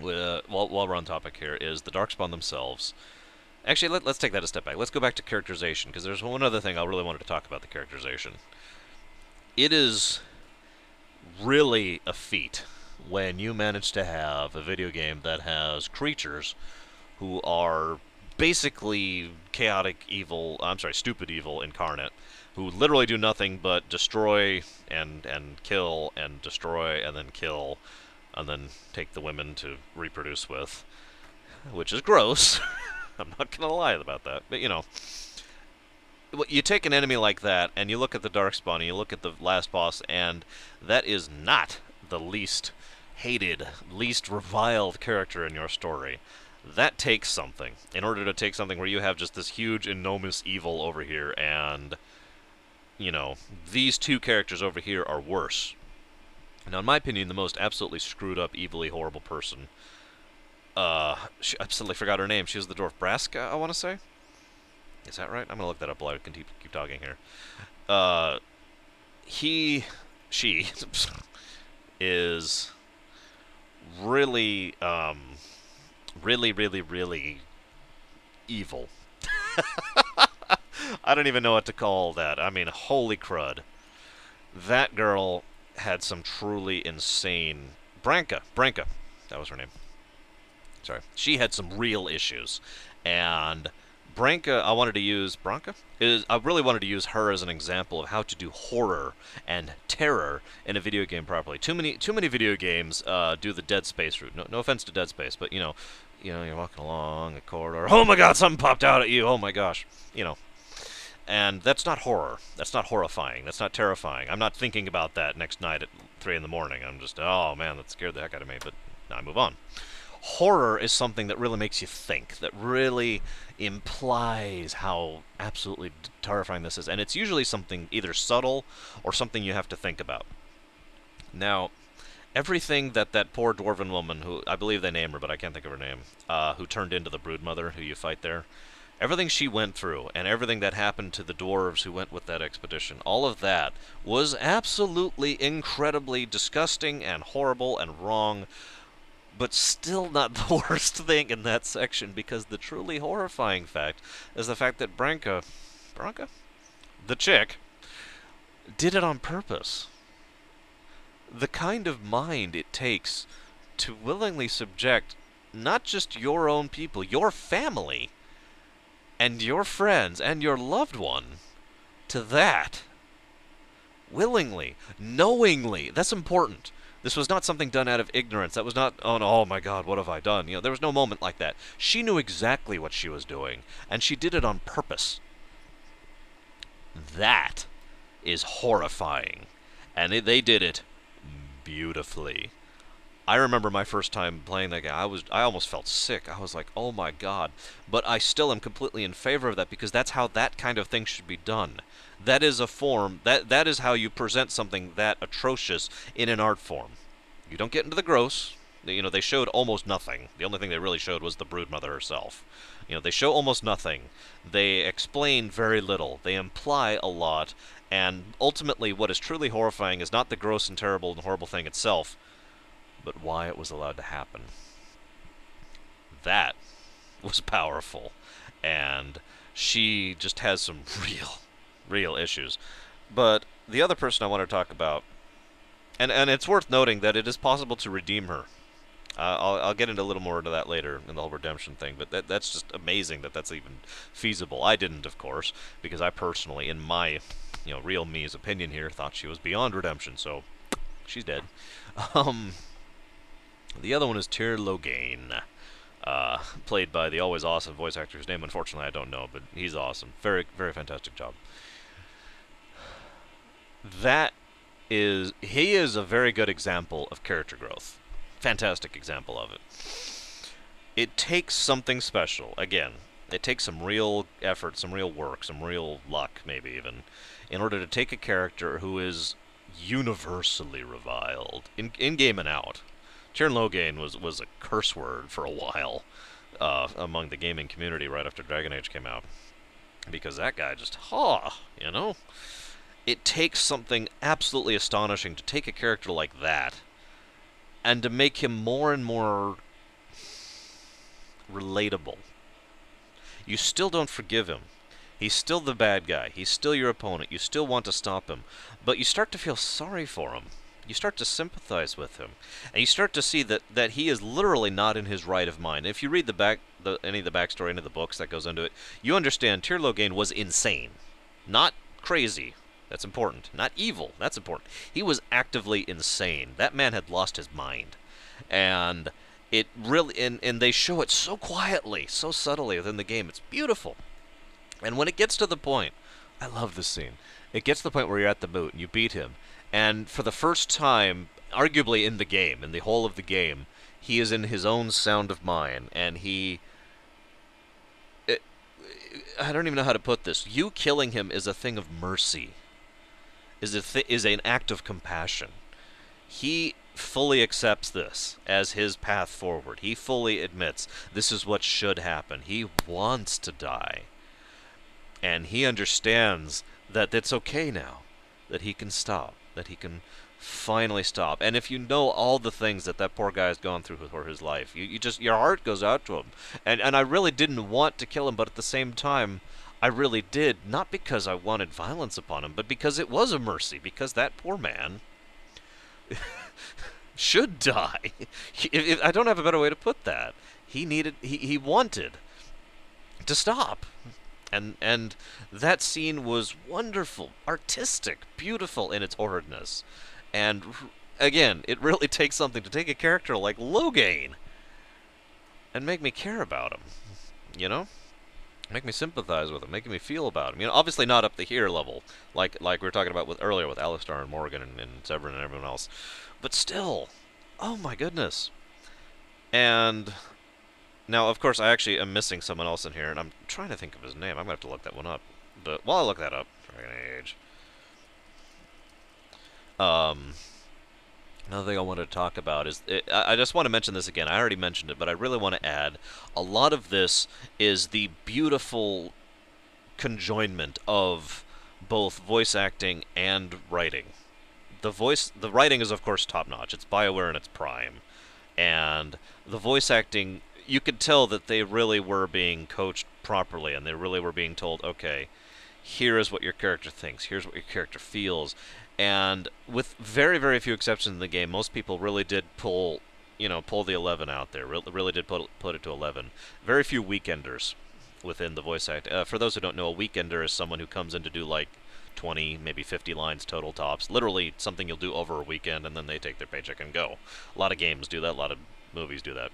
while we're on topic here, is the Darkspawn themselves. Actually, let's take that a step back. Let's go back to characterization, because there's one other thing I really wanted to talk about the characterization. It is really a feat when you manage to have a video game that has creatures who are basically stupid evil incarnate, who literally do nothing but destroy and kill and destroy and then kill and then take the women to reproduce with, which is gross. I'm not going to lie about that, but you take an enemy like that, and you look at the Darkspawn, and you look at the last boss, and that is not the least hated, least reviled character in your story, that takes something. In order to take something where you have just this huge, enormous evil over here, and, you know, these two characters over here are worse. Now, in my opinion, the most absolutely screwed up, evilly horrible person, I absolutely forgot her name. She was the dwarf Braska, I want to say. Is that right? I'm going to look that up while I can keep talking here. She is really, really evil. I don't even know what to call that. I mean, holy crud. That girl had some truly insane... Branka, that was her name. Sorry. She had some real issues. And Branka, I wanted to use... Branka? I really wanted to use her as an example of how to do horror and terror in a video game properly. Too many video games do the Dead Space route. No offense to Dead Space, but, you know, you're walking along a corridor. Oh my god, something popped out at you. Oh my gosh. You know. And that's not horror. That's not horrifying. That's not terrifying. I'm not thinking about that next night at 3 in the morning. I'm just, oh man, that scared the heck out of me, but I move on. Horror is something that really makes you think, that really implies how absolutely terrifying this is. And it's usually something either subtle or something you have to think about. Now, everything that poor dwarven woman, who I believe they name her, but I can't think of her name, who turned into the broodmother, who you fight there, everything she went through, and everything that happened to the dwarves who went with that expedition, all of that was absolutely incredibly disgusting and horrible and wrong, but still not the worst thing in that section, because the truly horrifying fact is the fact that Branka, the chick, did it on purpose. The kind of mind it takes to willingly subject not just your own people, your family, and your friends, and your loved one, to that. Willingly. Knowingly. That's important. This was not something done out of ignorance. That was not, oh my god, what have I done? You know, there was no moment like that. She knew exactly what she was doing, and she did it on purpose. That is horrifying. And they did it beautifully. I remember my first time playing that game. I almost felt sick. I was like, oh my god. But I still am completely in favor of that, because that's how that kind of thing should be done. That is a form, that is how you present something that atrocious in an art form. You don't get into the gross. You know, they showed almost nothing. The only thing they really showed was the broodmother herself. You know, they show almost nothing. They explain very little. They imply a lot. And ultimately, what is truly horrifying is not the gross and terrible and horrible thing itself, but why it was allowed to happen. That was powerful. And she just has some real issues. But the other person I want to talk about, and it's worth noting that it is possible to redeem her. I'll get into a little more into that later in the whole redemption thing, but that's just amazing that that's even feasible. I didn't, of course, because I personally, in my, real me's opinion here, thought she was beyond redemption, so she's dead. The other one is Tyr Loghain, played by the always awesome voice actor whose name, unfortunately, I don't know, but he's awesome. Very, very fantastic job. He is a very good example of character growth. Fantastic example of it. It takes something special. Again, it takes some real effort, some real work, some real luck, maybe even, in order to take a character who is universally reviled, in-game and out. Tyr Loghain was a curse word for a while among the gaming community right after Dragon Age came out. Because that guy just, It takes something absolutely astonishing to take a character like that and to make him more and more relatable. You still don't forgive him. He's still the bad guy. He's still your opponent. You still want to stop him. But you start to feel sorry for him. You start to sympathize with him. And you start to see that he is literally not in his right of mind. If you read any of the backstory, any of the books that goes into it, you understand Tyr Loghain was insane. Not crazy. That's important. Not evil. That's important. He was actively insane. That man had lost his mind. And it really, and they show it so quietly, so subtly within the game. It's beautiful. And when it gets to the point, I love this scene. It gets to the point where you're at the moot and you beat him. And for the first time, arguably in the game, in the whole of the game, he is in his own sound of mind, and I don't even know how to put this. You killing him is a thing of mercy, is an act of compassion. He fully accepts this as his path forward. He fully admits this is what should happen. He wants to die. And he understands that it's okay now, that he can stop, that he can finally stop. And if you know all the things that that poor guy has gone through for his life, you just, your heart goes out to him. And I really didn't want to kill him, but at the same time, I really did, not because I wanted violence upon him, but because it was a mercy, because that poor man should die. I don't have a better way to put that. He wanted to stop. And that scene was wonderful, artistic, beautiful in its horridness. And again, it really takes something to take a character like Logain and make me care about him. You know? Make me sympathize with him, making me feel about him. You know, obviously not up the here level, like we were talking about earlier with Alistar and Morgan and Severin and everyone else. But still, oh my goodness. And now, of course, I actually am missing someone else in here, and I'm trying to think of his name. I'm going to have to look that one up. But while I look that up, Dragon Age. Another thing I wanted to talk about is, I just want to mention this again. I already mentioned it, but I really want to add, a lot of this is the beautiful conjoinment of both voice acting and writing. The writing is, of course, top-notch. It's BioWare in its prime. And the voice acting, you could tell that they really were being coached properly, and they really were being told, okay, here is what your character thinks, here's what your character feels. And with very, very few exceptions in the game, most people really did pull the 11 out there, really did put it to 11. Very few weekenders within the voice act. For those who don't know, a weekender is someone who comes in to do like 20, maybe 50 lines total tops. Literally something you'll do over a weekend, and then they take their paycheck and go. A lot of games do that, a lot of movies do that,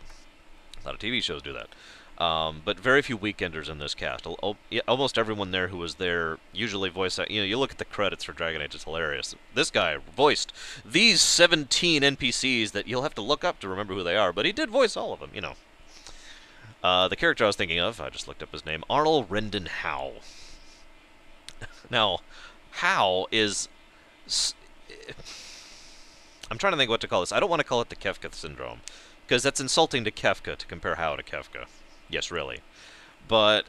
a lot of TV shows do that. But very few weekenders in this cast. Almost everyone there who was there usually voiced. You look at the credits for Dragon Age, it's hilarious. This guy voiced these 17 NPCs that you'll have to look up to remember who they are, but he did voice all of them, The character I was thinking of, I just looked up his name, Arnold Rendon Howe. Now, Howe is... I'm trying to think what to call this. I don't want to call it the Kefka syndrome, because that's insulting to Kefka to compare Howe to Kefka. Yes, really. But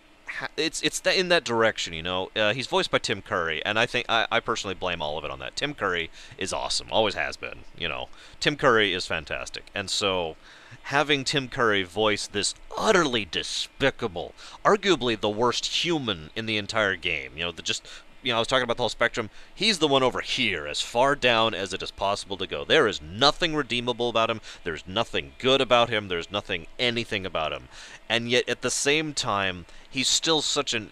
it's in that direction, He's voiced by Tim Curry, and I think I personally blame all of it on that. Tim Curry is awesome, always has been, Tim Curry is fantastic. And so having Tim Curry voice this utterly despicable, arguably the worst human in the entire game, I was talking about the whole spectrum. He's the one over here, as far down as it is possible to go. There is nothing redeemable about him. There's nothing good about him. There's nothing anything about him. And yet, at the same time, he's still such an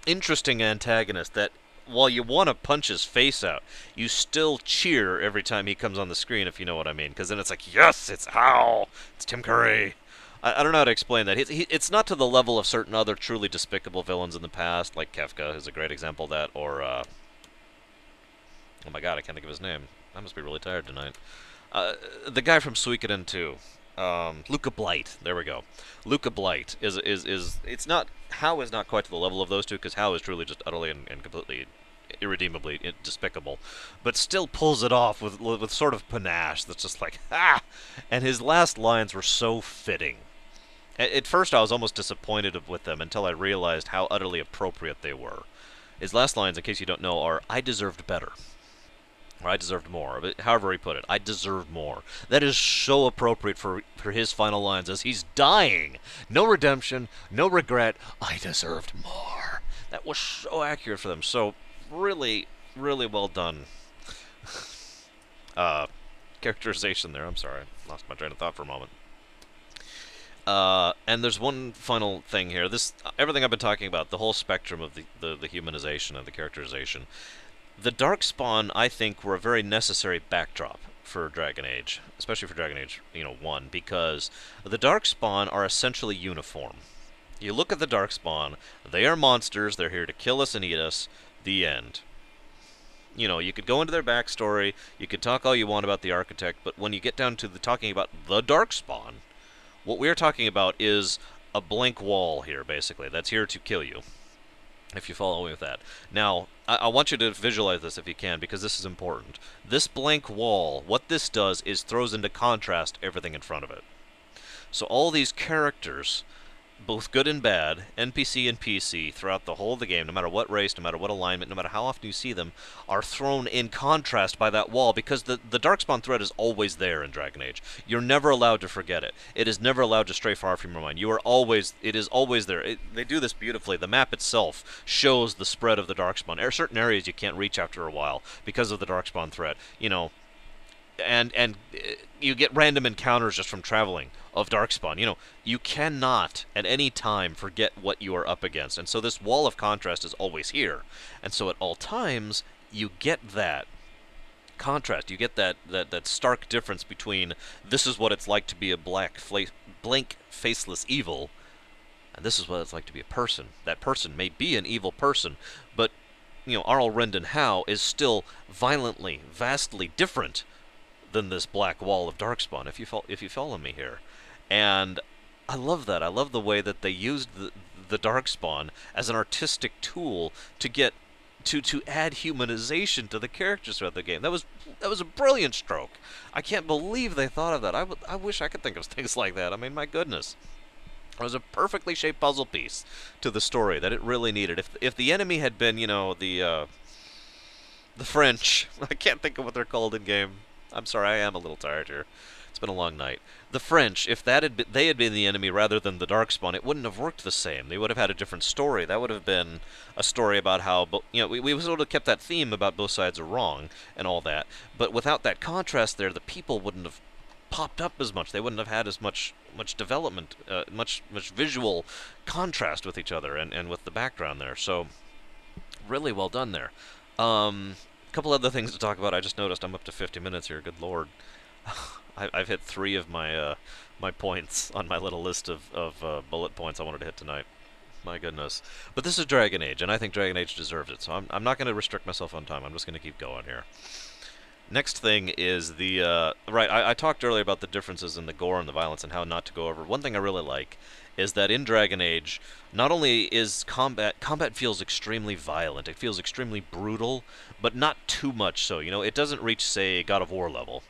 interesting antagonist that while you want to punch his face out, you still cheer every time he comes on the screen, if you know what I mean. Because then it's like, yes, it's Hal. It's Tim Curry. I don't know how to explain that. It's not to the level of certain other truly despicable villains in the past, like Kefka is a great example of that, or, oh my god, I can't think of his name. I must be really tired tonight. The guy from Suikoden 2, Luca Blight, there we go. Luca Blight is it's not, Hao is not quite to the level of those two, because Hao is truly just utterly and completely irredeemably despicable, but still pulls it off with sort of panache that's just like, ah! And his last lines were so fitting. At first, I was almost disappointed with them until I realized how utterly appropriate they were. His last lines, in case you don't know, are, I deserved better. Or I deserved more. But however he put it, I deserved more. That is so appropriate for his final lines as he's dying. No redemption, no regret, I deserved more. That was so accurate for them. So, really, really well done. Characterization there, I'm sorry. Lost my train of thought for a moment. And there's one final thing here. Everything I've been talking about, the whole spectrum of the humanization and the characterization. The Darkspawn, I think, were a very necessary backdrop for Dragon Age, especially for Dragon Age, 1, because the Darkspawn are essentially uniform. You look at the Darkspawn, they are monsters, they're here to kill us and eat us, the end. You know, you could go into their backstory, you could talk all you want about the architect, but when you get down to the talking about the Darkspawn, what we're talking about is a blank wall here, basically, that's here to kill you, if you follow me with that. Now, I want you to visualize this if you can, because this is important. This blank wall, what this does is throws into contrast everything in front of it. So all these characters, both good and bad, NPC and PC, throughout the whole of the game, no matter what race, no matter what alignment, no matter how often you see them, are thrown in contrast by that wall, because the Darkspawn threat is always there in Dragon Age. You're never allowed to forget it. It is never allowed to stray far from your mind. It is always there. They do this beautifully. The map itself shows the spread of the Darkspawn. There are certain areas you can't reach after a while because of the Darkspawn threat. You know, and you get random encounters just from traveling of Darkspawn. You know, you cannot at any time forget what you are up against, and so this wall of contrast is always here. And so at all times, you get that contrast. You get that stark difference between this is what it's like to be a blank, faceless evil, and this is what it's like to be a person. That person may be an evil person, but, you know, Arl Rendon Howe is still violently, vastly different than this black wall of Darkspawn, if you follow me here. And I love that. I love the way that they used the Darkspawn as an artistic tool to get to add humanization to the characters throughout the game. That was a brilliant stroke. I can't believe they thought of that. I wish I could think of things like that. I mean, my goodness. It was a perfectly shaped puzzle piece to the story that it really needed. If the enemy had been, you know, the French, I can't think of what they're called in game. I'm sorry, I am a little tired here. It's been a long night. The French, if they had been the enemy rather than the Darkspawn, it wouldn't have worked the same. They would have had a different story. That would have been a story about how, you know, we sort of kept that theme about both sides are wrong and all that. But without that contrast there, the people wouldn't have popped up as much. They wouldn't have had as much development, much visual contrast with each other and with the background there. So, really well done there. Couple other things to talk about. I just noticed I'm up to 50 minutes here. Good lord. I've hit 3 of my my points on my little list of bullet points I wanted to hit tonight. My goodness. But this is Dragon Age, and I think Dragon Age deserves it, so I'm not going to restrict myself on time. I'm just going to keep going here. Next thing is the... right, I talked earlier about the differences in the gore and the violence and how not to go over. One thing I really like is that in Dragon Age, not only is combat feels extremely violent, it feels extremely brutal, but not too much so. You know, it doesn't reach, say, God of War level.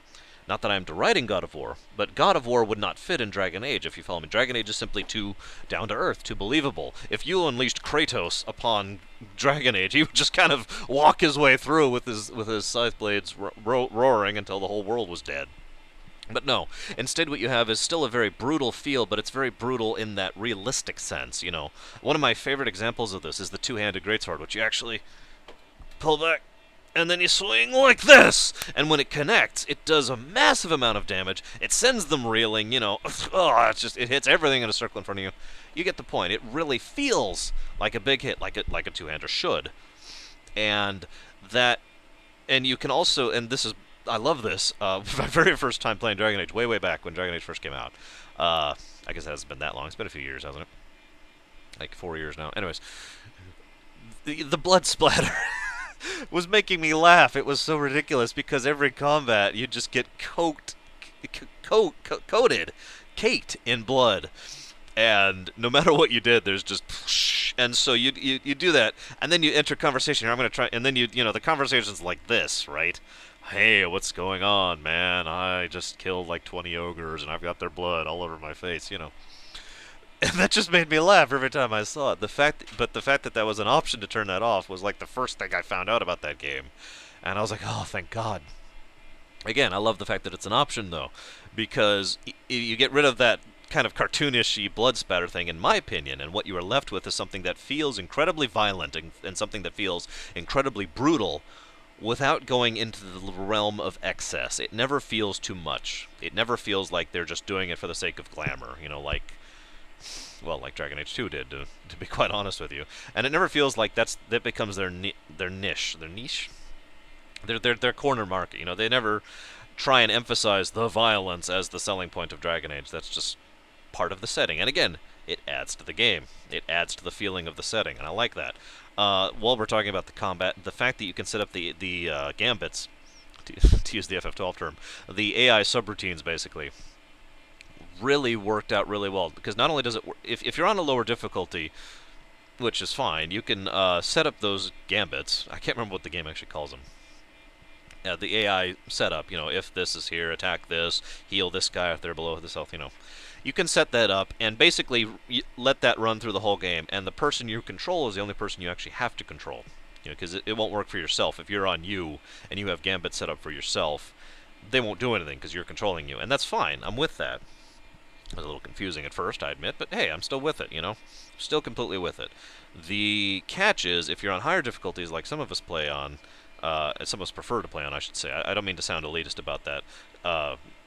Not that I'm deriding God of War, but God of War would not fit in Dragon Age, if you follow me. Dragon Age is simply too down-to-earth, too believable. If you unleashed Kratos upon Dragon Age, he would just kind of walk his way through with his scythe blades roaring until the whole world was dead. But no, instead what you have is still a very brutal feel, but it's very brutal in that realistic sense, you know. One of my favorite examples of this is the two-handed greatsword, which you actually pull back, and then you swing like this! And when it connects, it does a massive amount of damage. It sends them reeling, you know. Oh, it hits everything in a circle in front of you. You get the point. It really feels like a big hit, like a two-hander should. And you can also, and this is, I love this, my very first time playing Dragon Age, way back when Dragon Age first came out. I guess it hasn't been that long. It's been a few years, hasn't it? Like 4 years now. Anyways, the blood splatter was making me laugh. It was so ridiculous because every combat you just get coated, caked in blood. And no matter what you did, there's just... And so you do that, and then you enter conversation. I'm going to try... And then the conversation's like this, right? Hey, what's going on, man? I just killed like 20 ogres, and I've got their blood all over my face, you know. And that just made me laugh every time I saw it. But the fact that that was an option to turn that off was like the first thing I found out about that game. And I was like, oh, thank God. Again, I love the fact that it's an option, though, because you get rid of that kind of cartoonish-y blood spatter thing, in my opinion, and what you are left with is something that feels incredibly violent and something that feels incredibly brutal without going into the realm of excess. It never feels too much. It never feels like they're just doing it for the sake of glamour, you know, like Dragon Age 2 did, to be quite honest with you. And it never feels like that becomes their niche, their corner market. You know, they never try and emphasize the violence as the selling point of Dragon Age. That's part of the setting. And again, it adds to the game. It adds to the feeling of the setting, and I like that. While we're talking about the combat, the fact that you can set up the gambits, to use the FF12 term, the AI subroutines basically, really worked out really well. Because not only does it, if you're on a lower difficulty, which is fine, you can set up those gambits. I can't remember what the game actually calls them. The AI setup, if this is here, attack this, heal this guy if they're below this health, You can set that up and basically let that run through the whole game, and the person you control is the only person you actually have to control. Because it won't work for yourself. If you're on you and you have Gambit set up for yourself, they won't do anything because you're controlling you, and that's fine. I'm with that. It was a little confusing at first, I admit, but hey, I'm still with it, Still completely with it. The catch is, if you're on higher difficulties like some of us play on, some of us prefer to play on, I should say. I don't mean to sound elitist about that,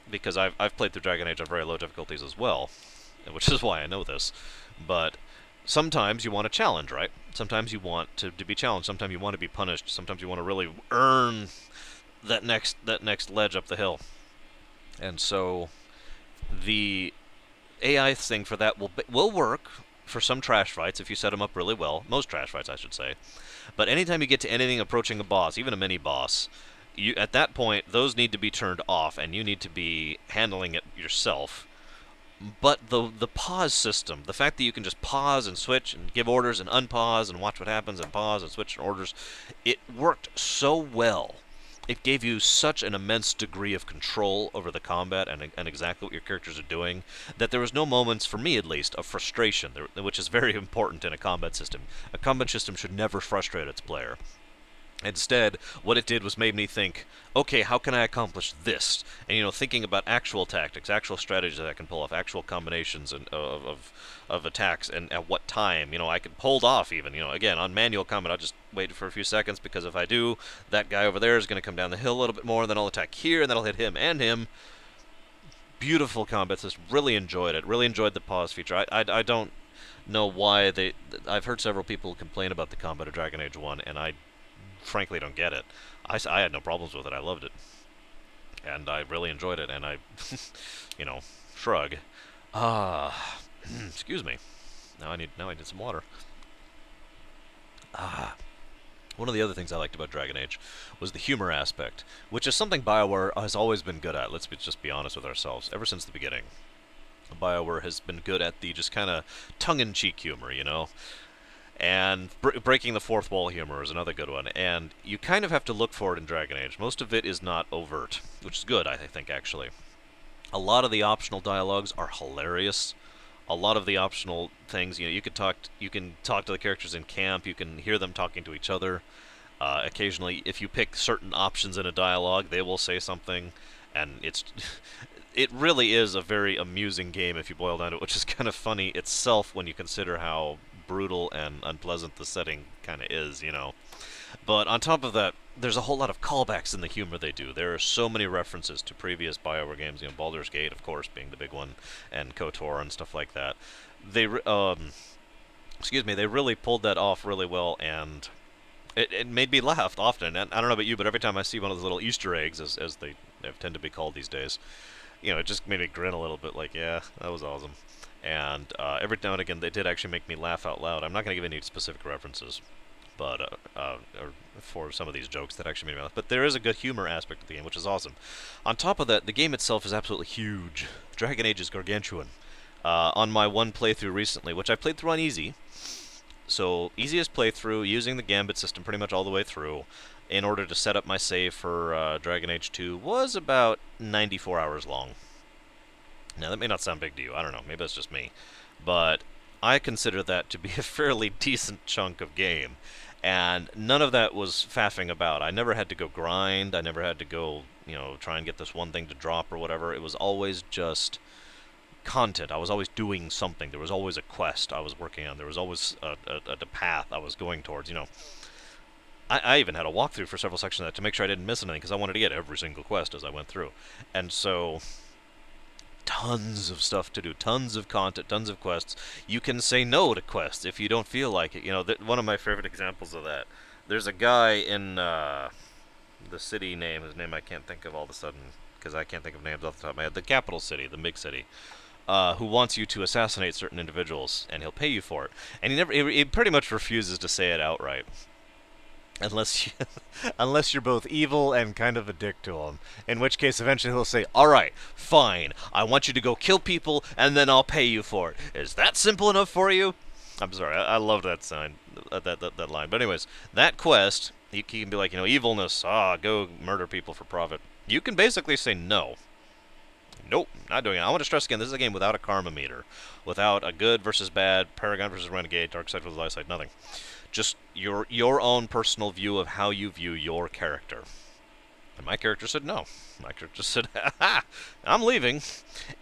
because I've played through Dragon Age on very low difficulties as well, which is why I know this. But sometimes you want a challenge, right? Sometimes you want to be challenged. Sometimes you want to be punished. Sometimes you want to really earn that next ledge up the hill. And so the AI thing for that will work for some trash fights if you set them up really well. Most trash fights, I should say. But anytime you get to anything approaching a boss, even a mini-boss, at that point, those need to be turned off, and you need to be handling it yourself. But the pause system, the fact that you can just pause and switch and give orders and unpause and watch what happens and pause and switch orders, it worked so well. It gave you such an immense degree of control over the combat and exactly what your characters are doing that there was no moments, for me at least, of frustration, which is very important in a combat system. A combat system should never frustrate its player. Instead, what it did was made me think, okay, how can I accomplish this? And, thinking about actual tactics, actual strategies that I can pull off, actual combinations of attacks, and at what time. I can hold off even. Again, on manual combat, I'll just wait for a few seconds, because if I do, that guy over there is going to come down the hill a little bit more, and then I'll attack here, and then I'll hit him and him. Beautiful combat system. Really enjoyed it. Really enjoyed the pause feature. I don't know why I've heard several people complain about the combat of Dragon Age 1, and I frankly don't get it. I had no problems with it. I loved it. And I really enjoyed it, and I, shrug. Excuse me. Now I need some water. One of the other things I liked about Dragon Age was the humor aspect, which is something BioWare has always been good at. Let's just be honest with ourselves. Ever since the beginning, BioWare has been good at the just kind of tongue-in-cheek humor, And breaking the fourth wall humor is another good one, and you kind of have to look for it in Dragon Age. Most of it is not overt, which is good, I think, actually. A lot of the optional dialogues are hilarious. A lot of the optional things, you can talk to the characters in camp, you can hear them talking to each other. Occasionally, if you pick certain options in a dialogue, they will say something, and it really is a very amusing game if you boil down to it, which is kind of funny itself when you consider how brutal and unpleasant the setting kind of is, But on top of that, there's a whole lot of callbacks in the humor they do. There are so many references to previous BioWare games, Baldur's Gate, of course, being the big one, and KOTOR and stuff like that. They really pulled that off really well, and it made me laugh often. And I don't know about you, but every time I see one of those little Easter eggs, as they tend to be called these days, it just made me grin a little bit, like, yeah, that was awesome. And every now and again, they did actually make me laugh out loud. I'm not going to give any specific references, but for some of these jokes that actually made me laugh. But there is a good humor aspect of the game, which is awesome. On top of that, the game itself is absolutely huge. Dragon Age is gargantuan. On my one playthrough recently, which I played through on easy, so easiest playthrough, using the Gambit system pretty much all the way through, in order to set up my save for Dragon Age 2, was about 94 hours long. Now, that may not sound big to you. I don't know. Maybe that's just me. But I consider that to be a fairly decent chunk of game. And none of that was faffing about. I never had to go grind. I never had to go, try and get this one thing to drop or whatever. It was always just content. I was always doing something. There was always a quest I was working on. There was always a path I was going towards, I even had a walkthrough for several sections of that to make sure I didn't miss anything, because I wanted to get every single quest as I went through. And so tons of stuff to do, tons of content, tons of quests. You can say no to quests if you don't feel like it. One of my favorite examples of that, there's a guy in the city name, his name I can't think of all of a sudden, because I can't think of names off the top of my head, the capital city, the big city. who wants you to assassinate certain individuals, and he'll pay you for it. And he pretty much refuses to say it outright. Unless you're both evil and kind of a dick to him. In which case, eventually he'll say, "All right, fine. I want you to go kill people, and then I'll pay you for it. Is that simple enough for you?" I'm sorry, I love that sign, that line. But anyways, that quest, he can be like, evilness. Go murder people for profit. You can basically say no. Nope, not doing it. I want to stress again, this is a game without a karma meter, without a good versus bad, Paragon versus Renegade, Dark Side versus Light Side, nothing. Just your own personal view of how you view your character. And my character said no. My character said, "Ha, I'm leaving."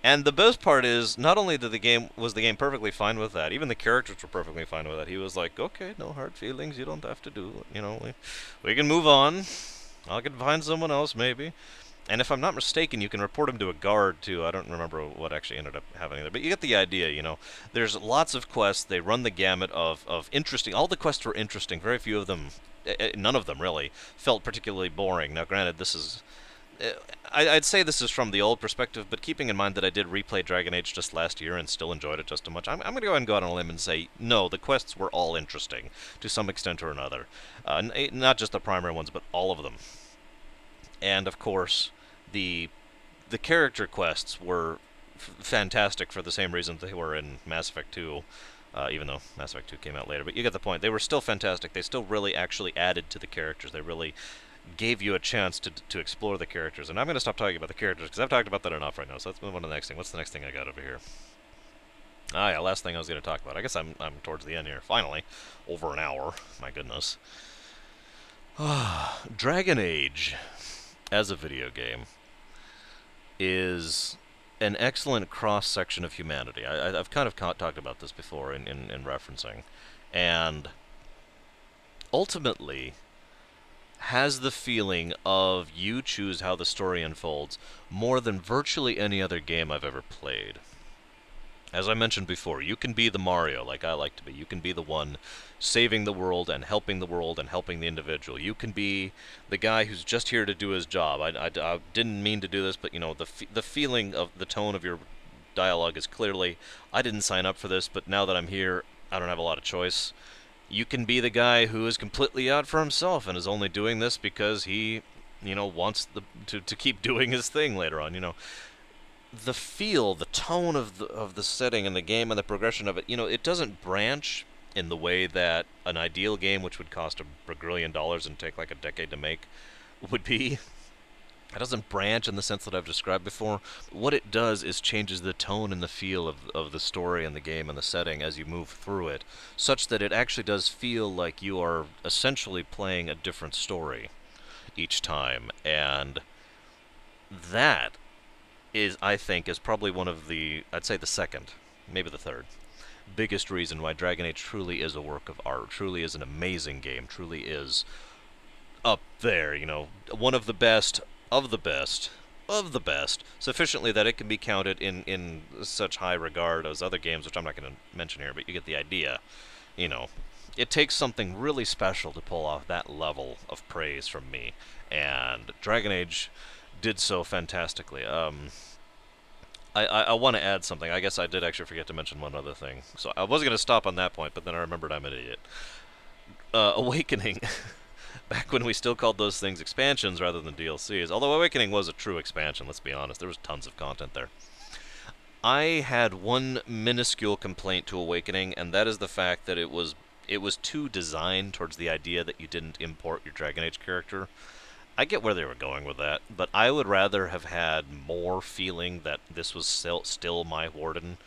And the best part is, not only did the game perfectly fine with that, even the characters were perfectly fine with that. He was like, "Okay, no hard feelings. You don't have to do it. We can move on. I can find someone else maybe." And if I'm not mistaken, you can report him to a guard, too. I don't remember what actually ended up happening there. But you get the idea. There's lots of quests. They run the gamut of interesting. All the quests were interesting. Very few of them, none of them really, felt particularly boring. Now, granted, this is... I'd say this is from the old perspective, but keeping in mind that I did replay Dragon Age just last year and still enjoyed it just as much, I'm going to go ahead and go out on a limb and say, no, the quests were all interesting, to some extent or another. Not just the primary ones, but all of them. And, of course... The character quests were fantastic for the same reasons they were in Mass Effect 2, even though Mass Effect 2 came out later. But you get the point. They were still fantastic. They still really actually added to the characters. They really gave you a chance to explore the characters. And I'm going to stop talking about the characters, because I've talked about that enough right now. So let's move on to the next thing. What's the next thing I got over here? Yeah, last thing I was going to talk about. I guess I'm towards the end here. Finally. Over an hour. My goodness. Dragon Age, as a video game, is an excellent cross-section of humanity. I've kind of talked about this before in referencing. And ultimately has the feeling of you choose how the story unfolds more than virtually any other game I've ever played. As I mentioned before, you can be the Mario, like I like to be. You can be the one saving the world and helping the individual. You can be the guy who's just here to do his job. I didn't mean to do this, but the feeling of the tone of your dialogue is clearly, I didn't sign up for this, but now that I'm here, I don't have a lot of choice. You can be the guy who is completely out for himself and is only doing this because he, wants to keep doing his thing later on. The feel, the tone of the setting and the game and the progression of it, it doesn't branch in the way that an ideal game, which would cost $1 billion and take like a decade to make, would be. It doesn't branch in the sense that I've described before. What it does is changes the tone and the feel of the story and the game and the setting as you move through it, such that it actually does feel like you are essentially playing a different story each time. And that I think, is probably one of I'd say the second, maybe the third, biggest reason why Dragon Age truly is a work of art, truly is an amazing game, truly is up there, one of the best, of the best, of the best, sufficiently that it can be counted in such high regard as other games, which I'm not going to mention here, but you get the idea. It takes something really special to pull off that level of praise from me, and Dragon Age did so fantastically. I want to add something. I guess I did actually forget to mention one other thing. So I was going to stop on that point, but then I remembered I'm an idiot. Awakening. Back when we still called those things expansions rather than DLCs. Although Awakening was a true expansion, let's be honest. There was tons of content there. I had one minuscule complaint to Awakening, and that is the fact that it was too designed towards the idea that you didn't import your Dragon Age character. I get where they were going with that, but I would rather have had more feeling that this was still my Warden.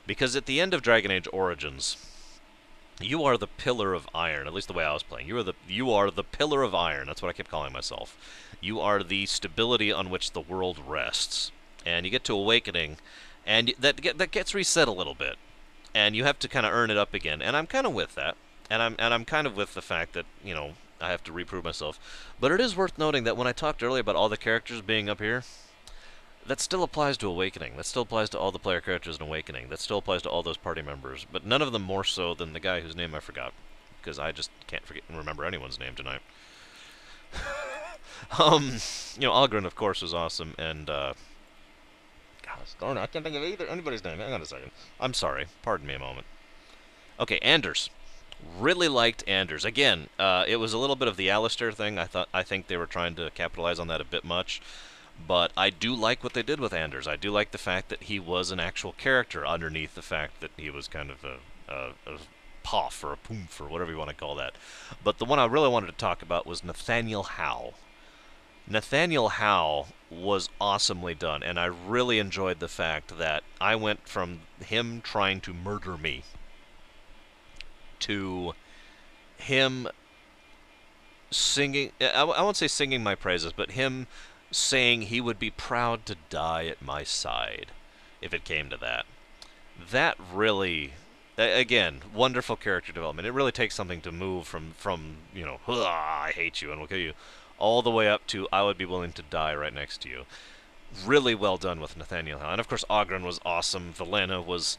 Because at the end of Dragon Age Origins, you are the pillar of iron, at least the way I was playing. You are the pillar of iron, that's what I kept calling myself. You are the stability on which the world rests. And you get to Awakening, and that gets reset a little bit. And you have to kind of earn it up again, and I'm kind of with that. And I'm kind of with the fact that, I have to reprove myself. But it is worth noting that when I talked earlier about all the characters being up here, that still applies to Awakening. That still applies to all the player characters in Awakening. That still applies to all those party members. But none of them more so than the guy whose name I forgot. Because I just can't forget and remember anyone's name tonight. Algren, of course, was awesome. And, God, Darn, I can't think of anybody's name. Hang on a second. I'm sorry. Pardon me a moment. Okay, Anders. Really liked Anders. Again, it was a little bit of the Alistair thing. I think they were trying to capitalize on that a bit much. But I do like what they did with Anders. I do like the fact that he was an actual character underneath the fact that he was kind of a poff or a poomph or whatever you want to call that. But the one I really wanted to talk about was Nathaniel Howe. Nathaniel Howe was awesomely done, and I really enjoyed the fact that I went from him trying to murder me to him singing, I won't say singing my praises, but him saying he would be proud to die at my side if it came to that. That really, again, wonderful character development. It really takes something to move from I hate you and will kill you, all the way up to I would be willing to die right next to you. Really well done with Nathaniel Howe. And of course Ogren was awesome. Velena was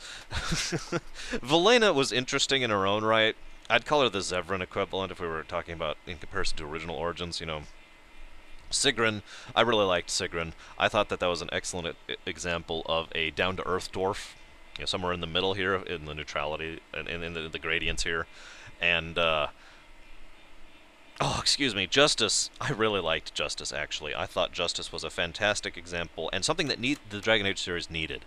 Velena was interesting in her own right. I'd call her the Zevran equivalent if we were talking about in comparison to original Origins, Sigrun, I really liked Sigrun. I thought that was an excellent example of a down-to-earth dwarf, somewhere in the middle here, in the neutrality, and in the gradients here. And, excuse me, Justice. I really liked Justice, actually. I thought Justice was a fantastic example, and something that the Dragon Age series needed.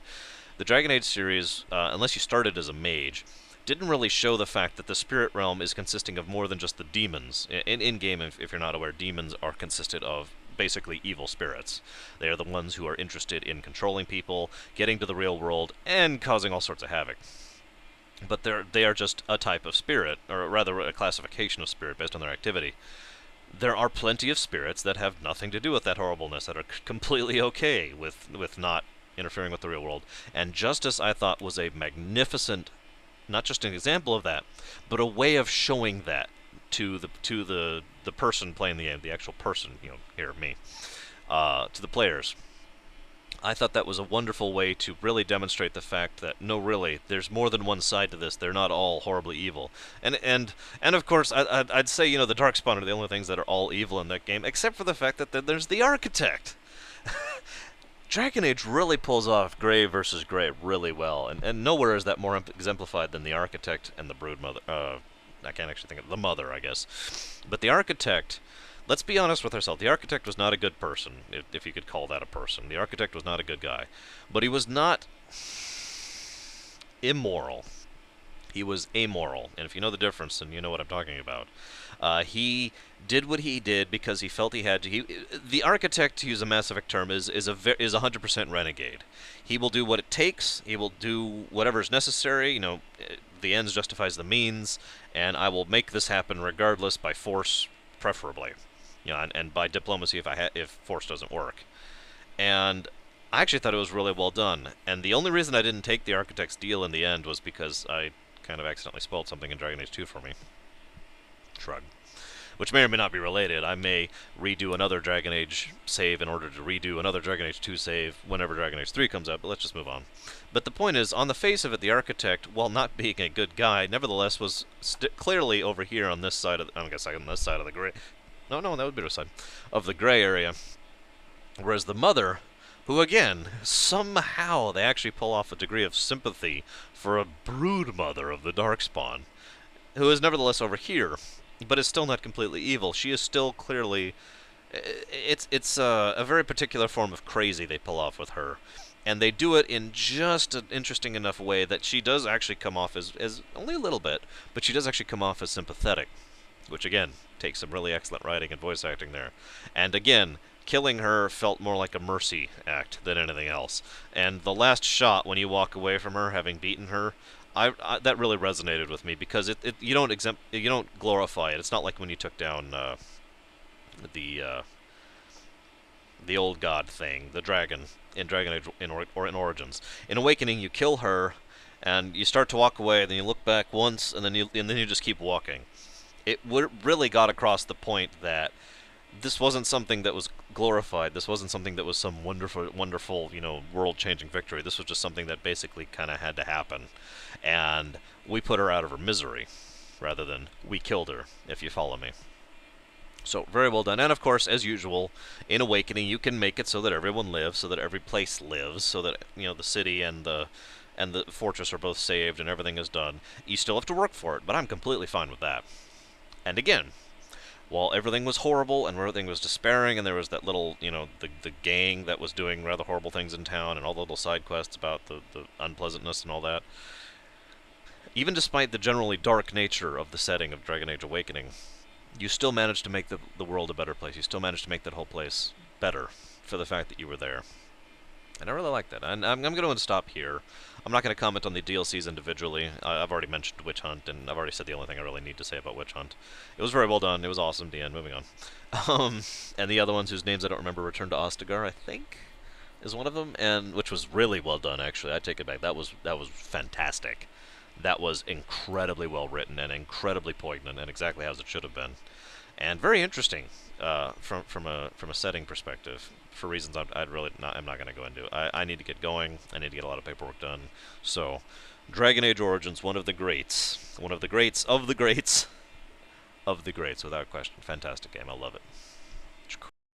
The Dragon Age series, unless you started as a mage, didn't really show the fact that the spirit realm is consisting of more than just the demons. In-game, if you're not aware, demons are consisted of basically evil spirits. They are the ones who are interested in controlling people, getting to the real world, and causing all sorts of havoc. But they are just a type of spirit, or rather a classification of spirit based on their activity. There are plenty of spirits that have nothing to do with that horribleness, that are completely okay with not interfering with the real world. And Justice, I thought, was a magnificent, not just an example of that, but a way of showing that to the person playing the game, the actual person, here, me, to the players. I thought that was a wonderful way to really demonstrate the fact that, no, really, there's more than one side to this. They're not all horribly evil. And of course, I'd say, the Darkspawn are the only things that are all evil in that game, except for the fact that there's the Architect. Dragon Age really pulls off Grey versus Grey really well, and nowhere is that more exemplified than the Architect and the Broodmother. I can't actually think of the Mother, I guess. But the Architect, let's be honest with ourselves, the Architect was not a good person, if you could call that a person. The Architect was not a good guy. But he was not immoral. He was amoral, and if you know the difference, then you know what I'm talking about. He did what he did because he felt he had to. The Architect, to use a Mass Effect term, is 100% renegade. He will do what it takes. He will do whatever is necessary. The ends justifies the means, and I will make this happen regardless, by force, preferably, and by diplomacy if force doesn't work. And I actually thought it was really well done. And the only reason I didn't take the Architect's deal in the end was because I kind of accidentally spoiled something in Dragon Age 2 for me. Shrug. Which may or may not be related. I may redo another Dragon Age save in order to redo another Dragon Age 2 save whenever Dragon Age 3 comes out, but let's just move on. But the point is, on the face of it, the Architect, while not being a good guy, nevertheless was clearly over here on this side of on this side of the gray. No, that would be the side of the gray area. Whereas the Mother, who again, somehow they actually pull off a degree of sympathy for a brood mother of the Darkspawn, who is nevertheless over here, but is still not completely evil. She is still clearly... It's a very particular form of crazy they pull off with her. And they do it in just an interesting enough way that she does actually come off as only a little bit, but she does actually come off as sympathetic, which again, takes some really excellent writing and voice acting there. And again, killing her felt more like a mercy act than anything else. And the last shot, when you walk away from her, having beaten her, that really resonated with me, because you don't glorify it. It's not like when you took down the old god thing, the dragon, in Dragon Age or in Origins. In Awakening, you kill her, and you start to walk away, and then you look back once, and then you just keep walking. It really got across the point that this wasn't something that was glorified. This wasn't something that was some wonderful, world-changing victory. This was just something that basically kind of had to happen. And we put her out of her misery, rather than we killed her, if you follow me. So very well done. And of course, as usual, in Awakening, you can make it so that everyone lives, so that every place lives, so that the city and the fortress are both saved and everything is done. You still have to work for it, but I'm completely fine with that. And again, while everything was horrible and everything was despairing, and there was that little, the gang that was doing rather horrible things in town, and all the little side quests about the unpleasantness and all that, even despite the generally dark nature of the setting of Dragon Age Awakening, you still managed to make the world a better place. You still managed to make that whole place better for the fact that you were there. And I really like that. And I'm going to stop here. I'm not going to comment on the DLCs individually. I've already mentioned Witch Hunt, and I've already said the only thing I really need to say about Witch Hunt. It was very well done. It was awesome. The end. Moving on. And the other ones whose names I don't remember, Return to Ostagar, I think, is one of them, and which was really well done. Actually, I take it back. That was fantastic. That was incredibly well written and incredibly poignant and exactly as it should have been, and very interesting from a setting perspective. For reasons I'm not going to go into. I need to get going. I need to get a lot of paperwork done. So, Dragon Age Origins, one of the greats of the greats of the greats, without question. Fantastic game. I love it.